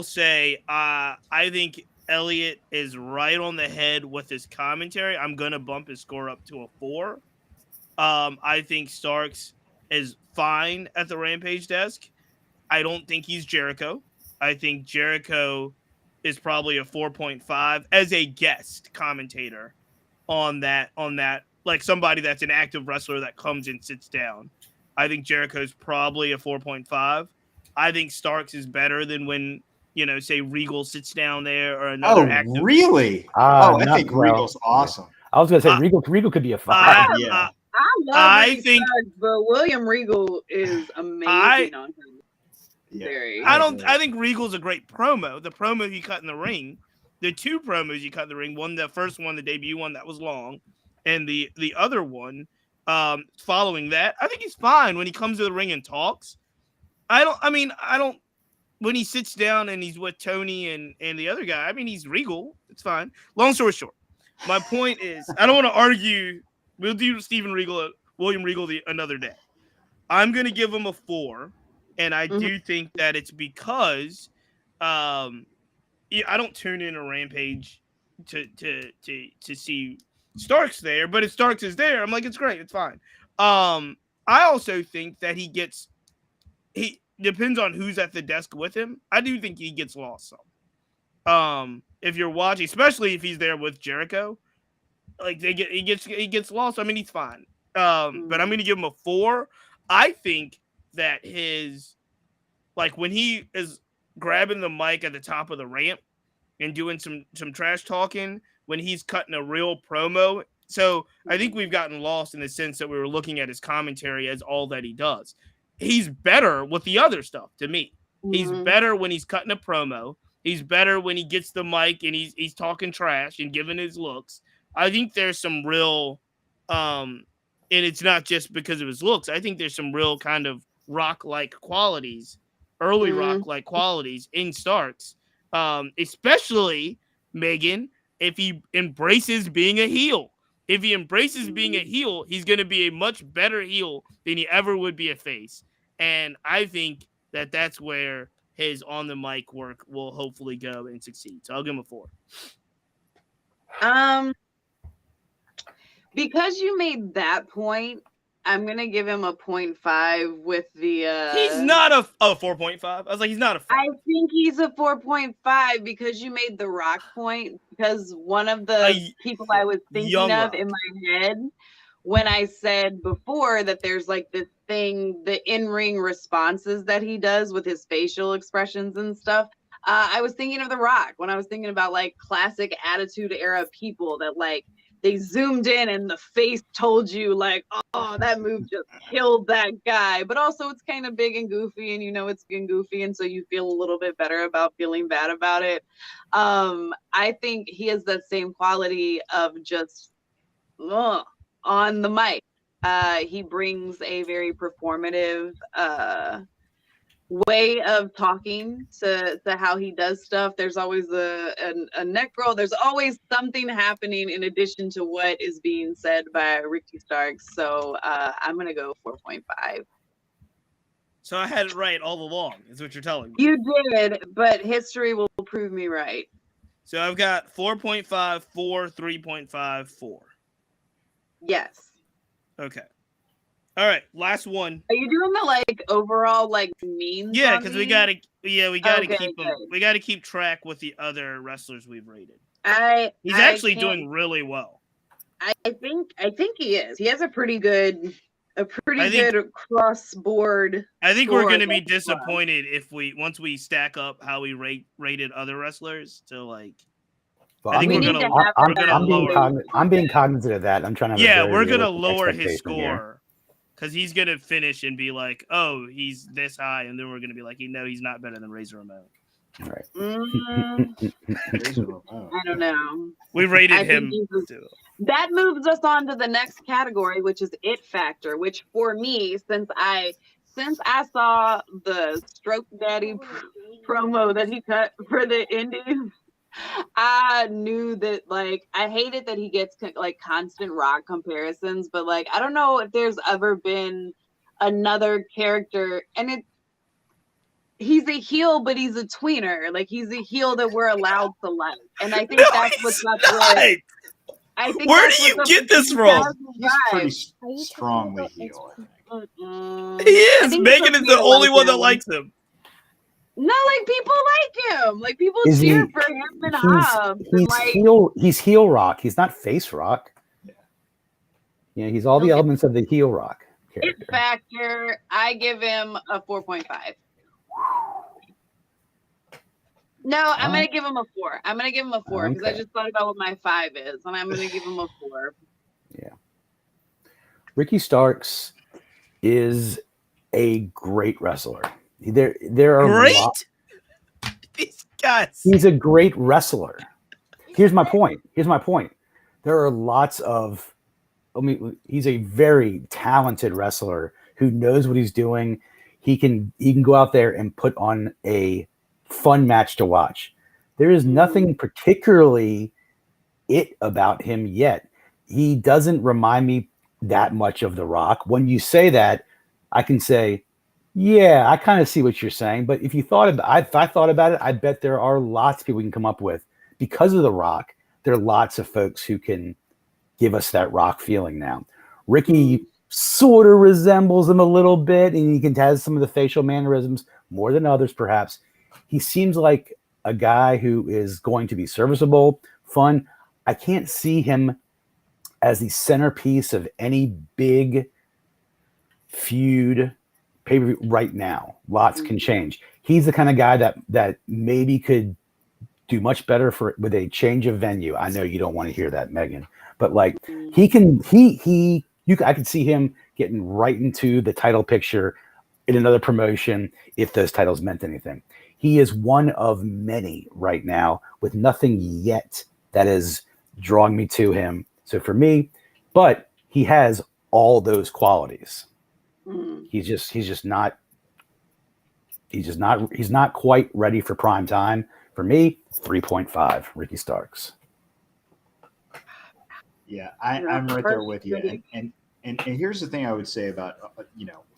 say, I think Elliot is right on the head with his commentary. I'm going to bump his score up to a 4. I think Starks is fine at the Rampage desk. I don't think he's Jericho. I think Jericho is probably a 4.5 as a guest commentator on that, like somebody that's an active wrestler that comes and sits down. I think Jericho's probably a 4.5. I think Starks is better than when, say Regal sits down there or another active. Oh, really? I think Regal's awesome. I was going to say Regal could be a 5. I love Starks, but William Regal is amazing on him. I think Regal's a great promo. The promo he cut in the ring, the 2 promos he cut in the ring, the first one, the debut one, that was long, and the other one following that, I think he's fine when he comes to the ring and talks. I don't when he sits down and he's with Tony and the other guy, he's Regal. It's fine. Long story short, my point is I don't want to argue. We'll do William Regal another day. I'm going to give him a 4. And I do think that it's because I don't tune in a Rampage to see Starks there, but if Starks is there, I'm like, it's great, it's fine. I also think that he depends on who's at the desk with him. I do think he gets lost some. If you're watching, especially if he's there with Jericho, like he gets lost. I mean, he's fine. But I'm going to give him a 4. I think that when he is grabbing the mic at the top of the ramp and doing some trash talking, when he's cutting a real promo. So I think we've gotten lost in the sense that we were looking at his commentary as all that he does. He's better with the other stuff to me. He's better when he's cutting a promo. He's better when he gets the mic and he's talking trash and giving his looks. I think there's some real, and it's not just because of his looks. I think there's some real kind of rock-like qualities, early rock-like qualities in Starks, especially, Megan, if he embraces being a heel. If he embraces being a heel, he's going to be a much better heel than he ever would be a face. And I think that that's where his on the mic work will hopefully go and succeed. So I'll give him a 4. Because you made that point, I'm gonna give him a 0.5 with the He's not a 4.5. I was like, he's not a 5. I think he's a 4.5 because you made the Rock point, because one of the people I was thinking of in my head when I said before that there's like this thing, the in-ring responses that he does with his facial expressions and stuff. I was thinking of The Rock when I was thinking about like classic Attitude Era people that like they zoomed in and the face told you like, oh, that move just killed that guy. But also it's kind of big and goofy and you know it's big and goofy. And so you feel a little bit better about feeling bad about it. I think he has that same quality of just on the mic. He brings a very performative way of talking to how he does stuff. There's always a neck roll. There's always something happening in addition to what is being said by Ricky Starks. So I'm gonna go 4.5. So I had it right all along, is what you're telling me. You did, but history will prove me right. So I've got 4.5, 4, 3.5, 4. Yes. Okay. All right, last one. Are you doing the like overall like means? Yeah, because we gotta keep them. We gotta keep track with the other wrestlers we've rated. He's actually doing really well. I think he is. He has a pretty good cross board. I think we're gonna be disappointed if once we stack up how we rated other wrestlers to like. Well, I'm being cognizant of that. I'm trying to. Yeah, we're gonna lower his score. Because he's going to finish and be like, oh, he's this high. And then we're going to be like, no, he's not better than Razor Ramon. All right. I don't know. We rated him. That moves us on to the next category, which is It Factor, which for me, since I saw the Stroke Daddy promo that he cut for the Indies, I knew that like I hated that he gets like constant Rock comparisons, but like I don't know if there's ever been another character, and he's a heel, but he's a tweener. Like he's a heel that we're allowed to like, and I think that's what's up with. I think where do you get this from? He's pretty strongly heel. He is. Megan is the only one that likes him. No, like people like him. Like people cheer for him and Hobbs. He's heel Rock. He's not face Rock. Yeah, he's all the elements of the heel Rock character. It Factor. I give him a 4.5. No, I'm gonna give him a 4. I'm gonna give him a 4 because I just thought about what my 5 is, and I'm gonna give him a 4. Yeah. Ricky Starks is a great wrestler. There are great. These guys. He's a great wrestler. Here's my point. There are lots of. He's a very talented wrestler who knows what he's doing. He can go out there and put on a fun match to watch. There is nothing particularly it about him yet. He doesn't remind me that much of The Rock. When you say that, I can say, yeah, I kind of see what you're saying. But if I thought about it, I bet there are lots of people we can come up with because of The Rock there are lots of folks who can give us that Rock feeling now. Ricky sort of resembles him a little bit, and he has some of the facial mannerisms more than others, perhaps. He seems like a guy who is going to be serviceable, fun. I can't see him as the centerpiece of any big feud pay-per-view right now. Lots can change. He's the kind of guy that maybe could do much better with a change of venue. I know you don't want to hear that, Megan, but like I could see him getting right into the title picture in another promotion if those titles meant anything. He is one of many right now with nothing yet that is drawing me to him. So for me, but he has all those qualities. He's not quite ready for prime time. For me, 3.5 Ricky Starks. Yeah, I'm right there with you. And here's the thing I would say about,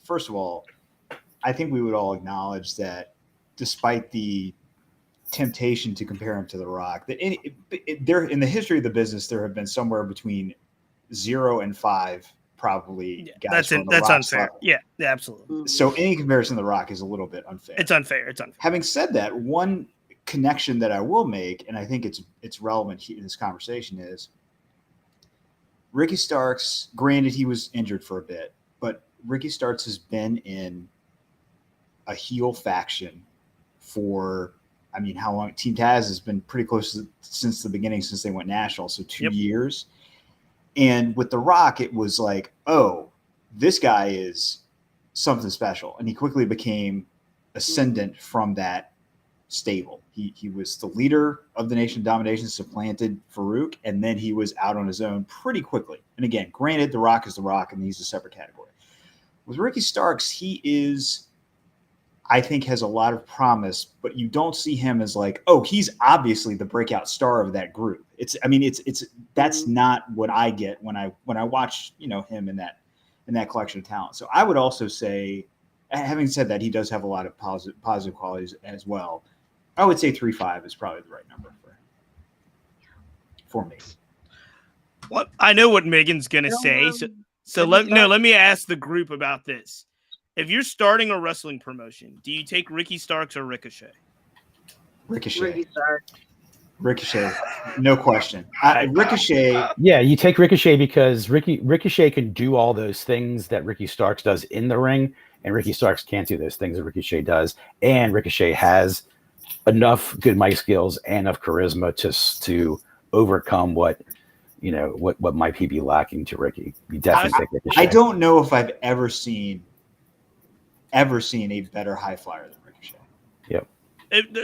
first of all, I think we would all acknowledge that despite the temptation to compare him to The Rock, that in the history of the business, there have been somewhere between 0 and 5 probably guys. That's unfair. Level. Yeah, absolutely. So any comparison to The Rock is a little bit unfair. It's unfair. Having said that, one connection that I will make, and I think it's relevant in this conversation, is Ricky Starks. Granted, he was injured for a bit, but Ricky Starks has been in a heel faction for, how long? Team Taz has been pretty close since the beginning, since they went national, so 2 years. And with The Rock, it was like, oh, this guy is something special. And he quickly became ascendant from that stable. He was the leader of the Nation of Domination, supplanted Farouk, and then he was out on his own pretty quickly. And again, granted, The Rock is The Rock, and he's a separate category. With Ricky Starks, he is, I think, has a lot of promise, but you don't see him as like, oh, he's obviously the breakout star of that group. That's not what I get when I watch, him in that collection of talent. So I would also say, having said that, he does have a lot of positive qualities as well. I would say 3.5 is probably the right number for me. Well, I know what Megan's gonna say. So let me ask the group about this. If you're starting a wrestling promotion, do you take Ricky Starks or Ricochet? Ricochet. Ricochet, no question. Ricochet. Yeah, you take Ricochet because Ricochet can do all those things that Ricky Starks does in the ring, and Ricky Starks can't do those things that Ricochet does. And Ricochet has enough good mic skills and enough charisma to overcome what might be lacking to Ricky. You definitely take Ricochet. I don't know if I've ever seen a better high flyer than Ricochet. Yep.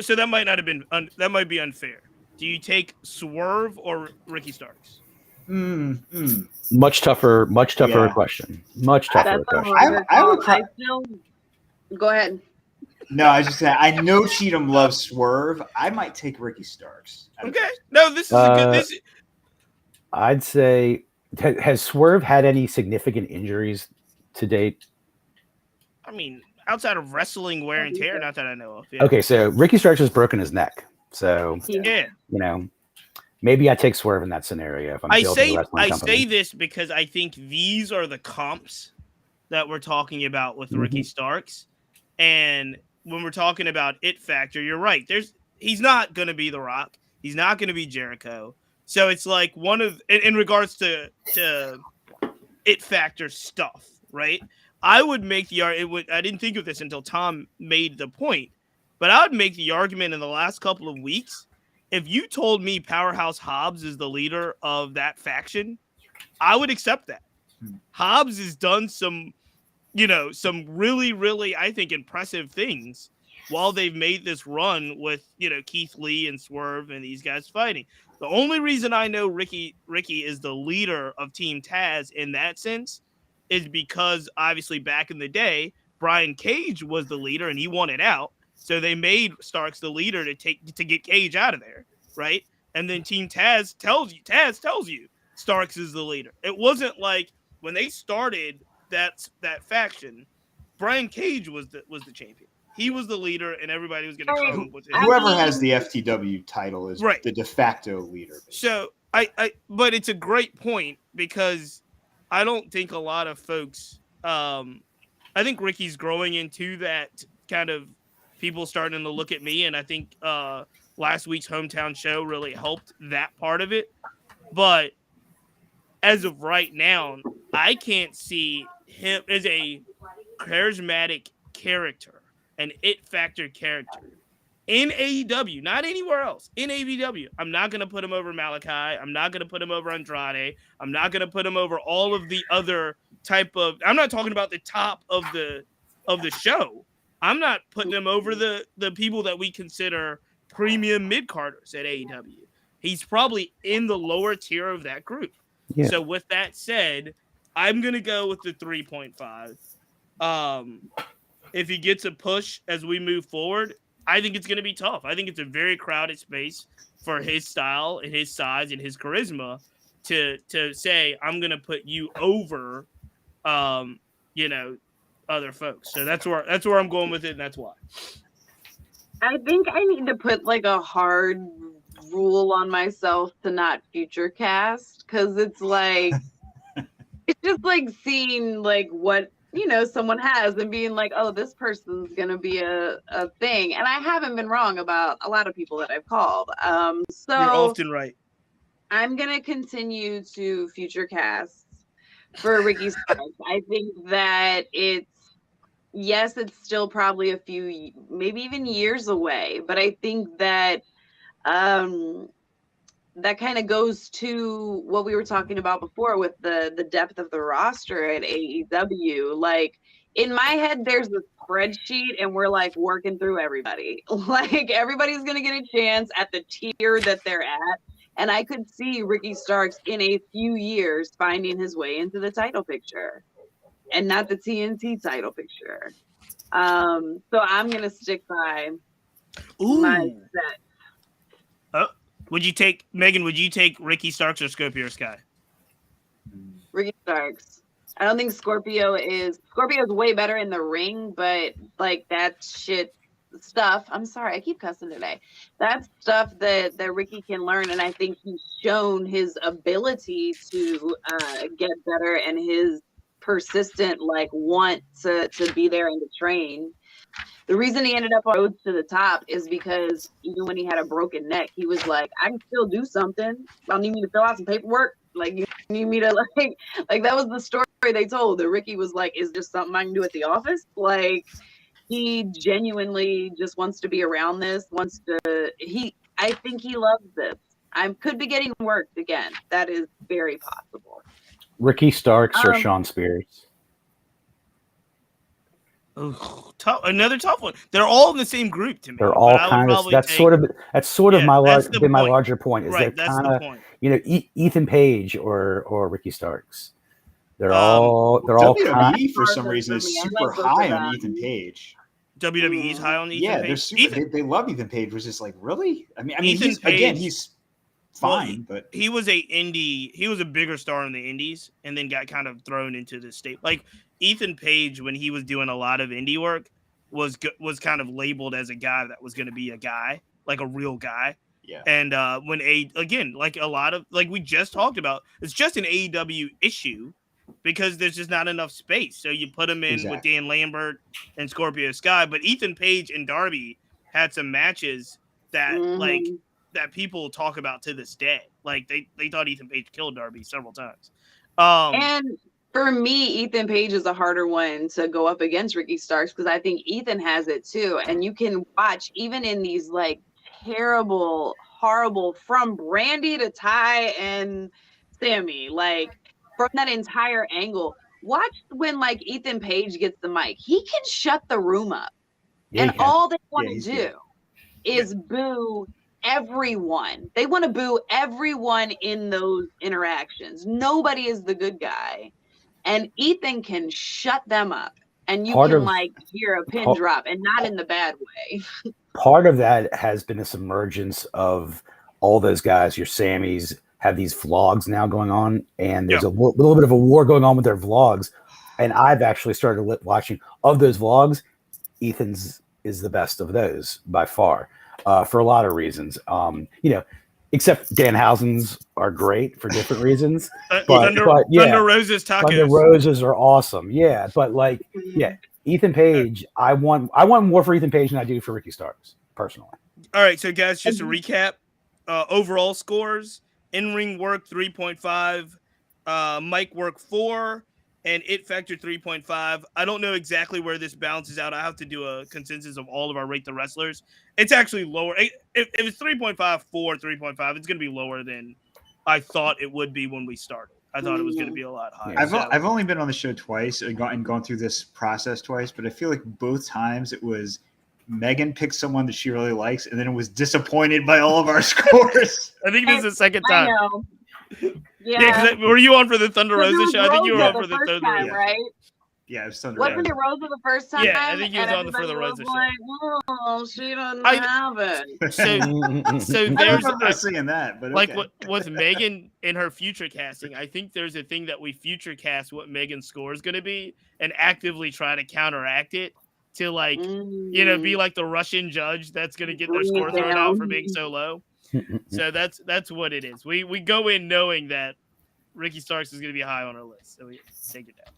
So that might not have been that might be unfair. Do you take Swerve or Ricky Starks? Much tougher question. Much tougher question. I still go ahead. No, I was just saying, I know Cheatham loves Swerve. I might take Ricky Starks. Okay. No, this is a good. I'd say, has Swerve had any significant injuries to date? Outside of wrestling wear and tear, not that I know of. Yeah. Okay, so Ricky Starks has broken his neck. So, maybe I take Swerve in that scenario. If I'm building a wrestling company. I say this because I think these are the comps that we're talking about with Ricky Starks. And when we're talking about it factor, you're right. He's not going to be The Rock. He's not going to be Jericho. So it's like in regards to it factor stuff, right? I would make the argument. I didn't think of this until Tom made the point, but I would make the argument in the last couple of weeks. If you told me Powerhouse Hobbs is the leader of that faction, I would accept that. Hobbs has done some really, really, I think, impressive things while they've made this run with, Keith Lee and Swerve and these guys fighting. The only reason I know Ricky is the leader of Team Taz in that sense is because obviously back in the day, Brian Cage was the leader and he wanted out. So they made Starks the leader to get Cage out of there, right? And then Team Taz tells you Starks is the leader. It wasn't like when they started that faction, Brian Cage was the champion. he was the leader, and everybody was going to come with it. Whoever has the FTW title is the de facto leader. Basically. So but it's a great point because I don't think a lot of folks. I think Ricky's growing into that kind of people starting to look at me, and I think last week's hometown show really helped that part of it. But as of right now, I can't see him as a charismatic character, an it factor character in AEW, not anywhere else. In AEW, I'm not going to put him over Malachi. I'm not going to put him over Andrade. I'm not going to put him over all of the other type of. I'm not talking about the top of the show. I'm not putting him over the people that we consider premium mid-carders at AEW. He's probably in the lower tier of that group. Yeah. So with that said, I'm going to go with the 3.5. If he gets a push as we move forward, I think it's going to be tough. I think it's a very crowded space for his style and his size and his charisma to say, I'm going to put you over, other folks. So that's where I'm going with it. And that's why. I think I need to put like a hard rule on myself to not future cast. Cause it's like, it's just like seeing like what, someone has and being like, oh, this person's going to be a thing. And I haven't been wrong about a lot of people that I've called. So you're often right. I'm going to continue to future cast for Ricky Starks. I think that it's still probably a few, maybe even years away, but I think that, that kind of goes to what we were talking about before with the depth of the roster at AEW. Like in my head, there's a spreadsheet and we're like working through everybody. Like everybody's going to get a chance at the tier that they're at. And I could see Ricky Starks in a few years finding his way into the title picture and not the TNT title picture. So I'm going to stick by my set. Would you take Ricky Starks or Scorpio Sky? Ricky Starks. I don't think Scorpio is way better in the ring, but like that shit stuff. I'm sorry, I keep cussing today. That's stuff that Ricky can learn, and I think he's shown his ability to get better and his persistent want to be there and to train. The reason he ended up on roads to the top is because even when he had a broken neck, he was like, I can still do something. Y'all need me to fill out some paperwork. Like, you need me to like that was the story they told. That Ricky was like, is there something I can do at the office? Like, he genuinely just wants to be around this, I think he loves this. I could be getting worked again. That is very possible. Ricky Starks or Sean Spears? Another tough one. They're all in the same group to me. They're all kind of. That's sort of my larger point. Is right, they're kind of Ethan Page or Ricky Starks. They're all WWE for some reason is super high on Ethan Page. WWE's high on Ethan Page. Yeah, they love Ethan Page. Was just like, really? I mean, he's fine, but he was a bigger star in the indies and then got kind of thrown into the state. Like Ethan Page, when he was doing a lot of indie work, was kind of labeled as a guy that was going to be a guy, like a real guy. Yeah. And like a lot of, like we just talked about, it's just an AEW issue because there's just not enough space. So you put him in with Dan Lambert and Scorpio Sky, but Ethan Page and Darby had some matches that that people talk about to this day. Like they thought Ethan Page killed Darby several times. And for me, Ethan Page is a harder one to go up against Ricky Starks because I think Ethan has it too. And you can watch even in these like terrible, horrible, from Brandy to Ty and Sammy, like from that entire angle, watch when like Ethan Page gets the mic. He can shut the room up. Yeah, and all they want to do is boo everyone. They want to boo everyone in those interactions. Nobody is the good guy. And Ethan can shut them up. And you can hear a pin drop and not in the bad way. Part of that has been this emergence of all those guys, your Sammys, have these vlogs now going on. And there's a little bit of a war going on with their vlogs. And I've actually started watching of those vlogs. Ethan's is the best of those by far, for a lot of reasons. Except Danhausen's are great for different reasons. Thunder Rosa's tacos. Thunder Rosa's are awesome. Yeah, but Ethan Page, I want more for Ethan Page than I do for Ricky Starks, personally. All right, so guys, just to recap, overall scores: in-ring work 3.5, mic work 4, and it factor 3.5. I don't know exactly where this balances out. I have to do a consensus of all of our rate the wrestlers. It's actually lower. If it's 3.5, 4, 3.5, it's going to be lower than I thought it would be when we started. I thought it was going to be a lot higher. I've only been on the show twice and gone through this process twice, but I feel like both times it was Megan picked someone that she really likes, and then it was disappointed by all of our scores. I think this is the second time. I know. Yeah. Were you on for the Thunder Rosa show? I think you were on for the Thunder Rosa, right? Yeah, it was Thunder Rosa. Wasn't it Rosa the first time? Yeah, I think he was on for the Rosa show. Like, oh, she doesn't have it. So I there's remember seeing that, but like with Megan in her future casting, I think there's a thing that we future cast what Megan's score is going to be and actively try to counteract it to be like the Russian judge that's going to get their score thrown out for being so low. So that's what it is. We go in knowing that Ricky Starks is going to be high on our list, so we take it down.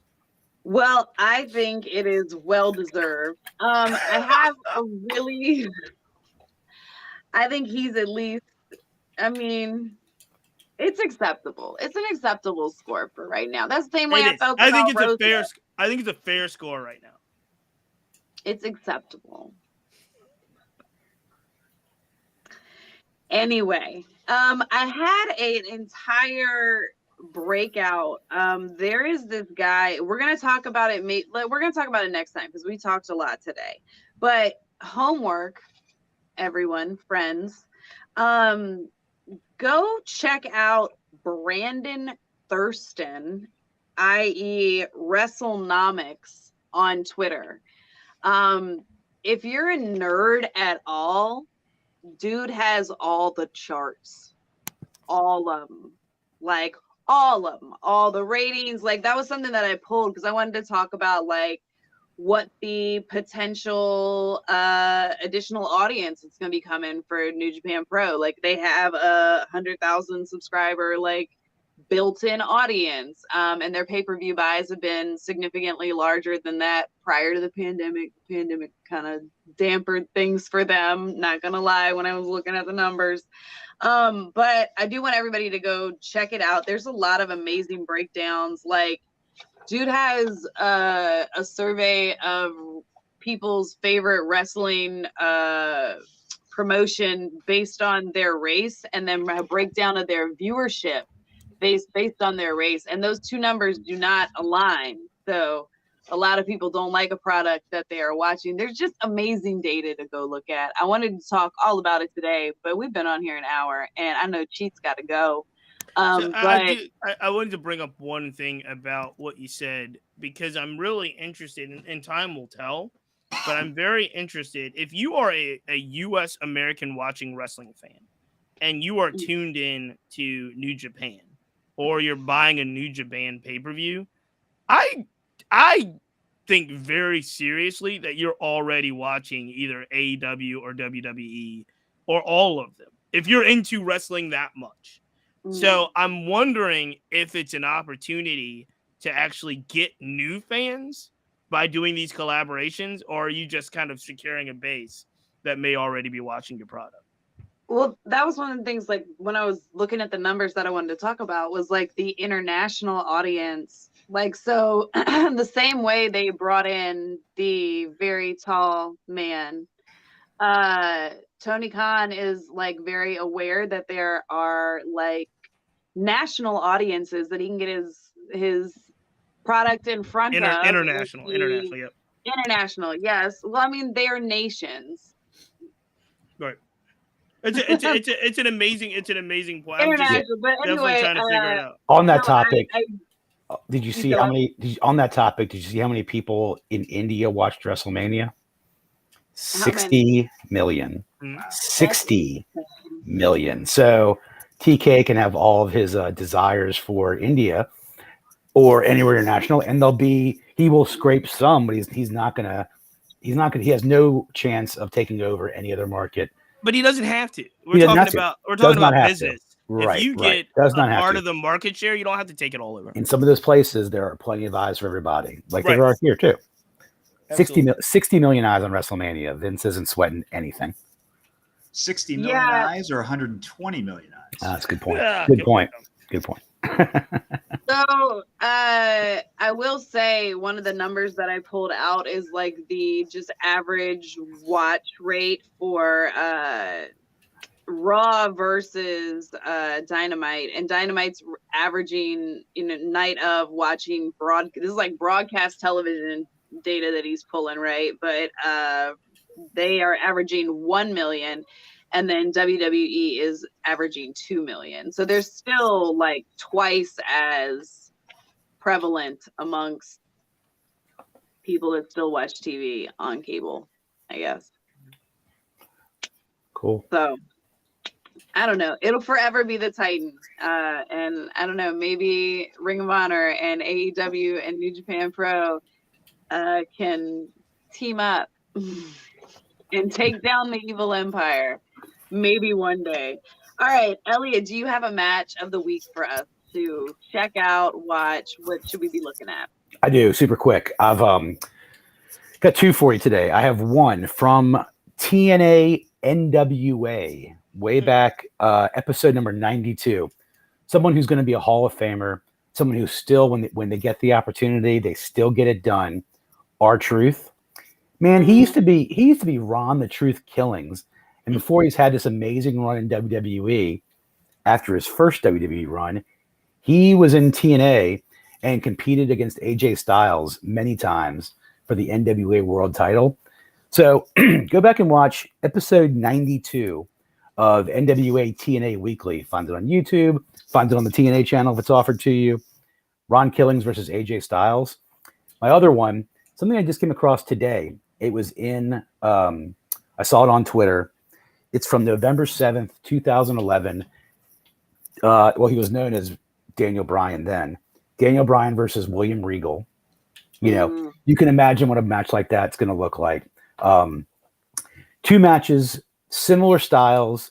Well, I think it is well deserved. I think he's at least. I mean, it's acceptable. It's an acceptable score for right now. That's the same way I felt. I think it's a fair. I think it's a fair score right now. It's acceptable. Anyway, I had an entire breakout. There is this guy. We're gonna talk about it. We're gonna talk about it next time because we talked a lot today. But homework, everyone, friends, go check out Brandon Thurston, i.e. WrestleNomics, on Twitter. If you're a nerd at all, dude has all the charts, all of them, all the ratings. Like, that was something that I pulled because I wanted to talk about what the potential additional audience is going to be coming for New Japan Pro. Like, they have a 100,000 subscriber built-in audience, and their pay-per-view buys have been significantly larger than that prior to the pandemic. The pandemic kind of dampened things for them, not gonna lie, when I was looking at the numbers. But I do want everybody to go check it out. There's a lot of amazing breakdowns. Dude has a survey of people's favorite wrestling promotion based on their race, and then a breakdown of their viewership based on their race, and those two numbers do not align. So a lot of people don't like a product that they are watching. There's just amazing data to go look at. I wanted to talk all about it today, but we've been on here an hour, and I know Cheat's got to go. I wanted to bring up one thing about what you said, because I'm really interested, and time will tell, but I'm very interested. If you are a U.S. American watching wrestling fan, and you are tuned in to New Japan, or you're buying a New Japan pay-per-view, I think very seriously that you're already watching either AEW or WWE or all of them, if you're into wrestling that much. So I'm wondering if it's an opportunity to actually get new fans by doing these collaborations, or are you just kind of securing a base that may already be watching your product? Well, that was one of the things, when I was looking at the numbers that I wanted to talk about, was the international audience. So the same way they brought in the very tall man, Tony Khan is very aware that there are national audiences that he can get his product in front of. International, yep. International, yes. Well, I mean, they are nations. Right. It's an amazing point. I'm just but anyway, trying to figure it out. On that topic, did you see how many? On that topic, did you see how many people in India watched WrestleMania? 60 million. 60 million. So TK can have all of his desires for India or anywhere international, and he will scrape some, but he's not gonna He's not going. He has no chance of taking over any other market. But he doesn't have to. We're talking about business. Right, if you get Does a not have part to. of the market share, you don't have to take it all over. In some of those places, there are plenty of eyes for everybody, like there are here too. 60 million eyes on WrestleMania. Vince isn't sweating anything. 60 million eyes or 120 million eyes? That's a good point. Yeah, good point. Good point. So I will say one of the numbers that I pulled out is like the just average watch rate for Raw versus Dynamite, and Dynamite's averaging night of watching this is like broadcast television data that he's pulling, right? But they are averaging 1 million, and then WWE is averaging 2 million. So they're still like twice as prevalent amongst people that still watch TV on cable, I guess. Cool. So I don't know. It'll forever be the Titan. And I don't know, maybe Ring of Honor and AEW and New Japan Pro can team up and take down the evil empire. Maybe one day. All right, Elliot, do you have a match of the week for us to check out, watch? What should we be looking at? I do, super quick. I've got two for you today. I have one from TNA NWA, way back, episode number 92. Someone who's going to be a Hall of Famer, someone who still, when they get the opportunity, they still get it done. R-Truth. Man, he used to be Ron the Truth Killings. And before he's had this amazing run in WWE, after his first WWE run, he was in TNA and competed against AJ Styles many times for the NWA World Title. So go back and watch episode 92 of NWA TNA Weekly. Find it on YouTube. Find it on the TNA channel if it's offered to you. Ron Killings versus AJ Styles. My other one, something I just came across today. It was in, I saw it on Twitter. It's from November 7th, 2011. Well, he was known as Daniel Bryan then. Daniel Bryan versus William Regal. You can imagine what a match like that's going to look like. Two matches, similar styles,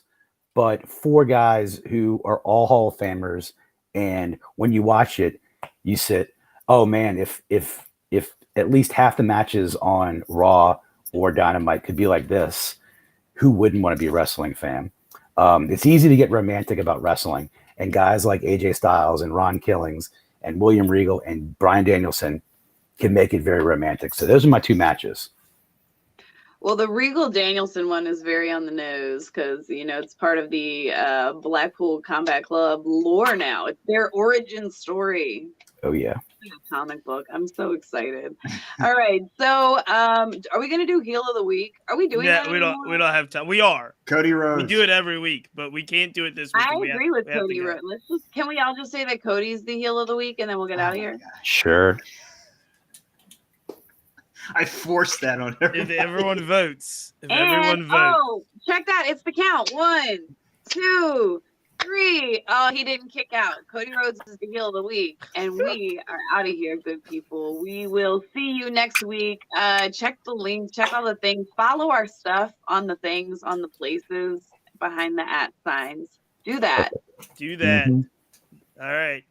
but four guys who are all Hall of Famers. And when you watch it, you sit, oh man, if at least half the matches on Raw or Dynamite could be like this, who wouldn't want to be a wrestling fan? It's easy to get romantic about wrestling, and guys like AJ Styles and Ron Killings and William Regal and Bryan Danielson can make it very romantic. So those are my two matches. Well, the Regal Danielson one is very on the nose because, it's part of the Blackpool Combat Club lore now. It's their origin story. Oh, yeah. Comic book. I'm so excited. All right. So are we going to do Heel of the Week? Are we doing that? We don't have time. We are. Cody Rhodes. We do it every week, but we can't do it this week. I agree with Cody Rhodes. Can we all just say that Cody's the Heel of the Week and then we'll get out of here? Sure. I forced that on everyone. If everyone votes. Everyone votes. Oh, check that. It's the count. 1, 2, 3. Oh, he didn't kick out. Cody Rhodes is the Heel of the Week. And we are out of here, good people. We will see you next week. Check the links. Check all the things. Follow our stuff on the things, on the places behind the @ signs. Do that. Do that. All right.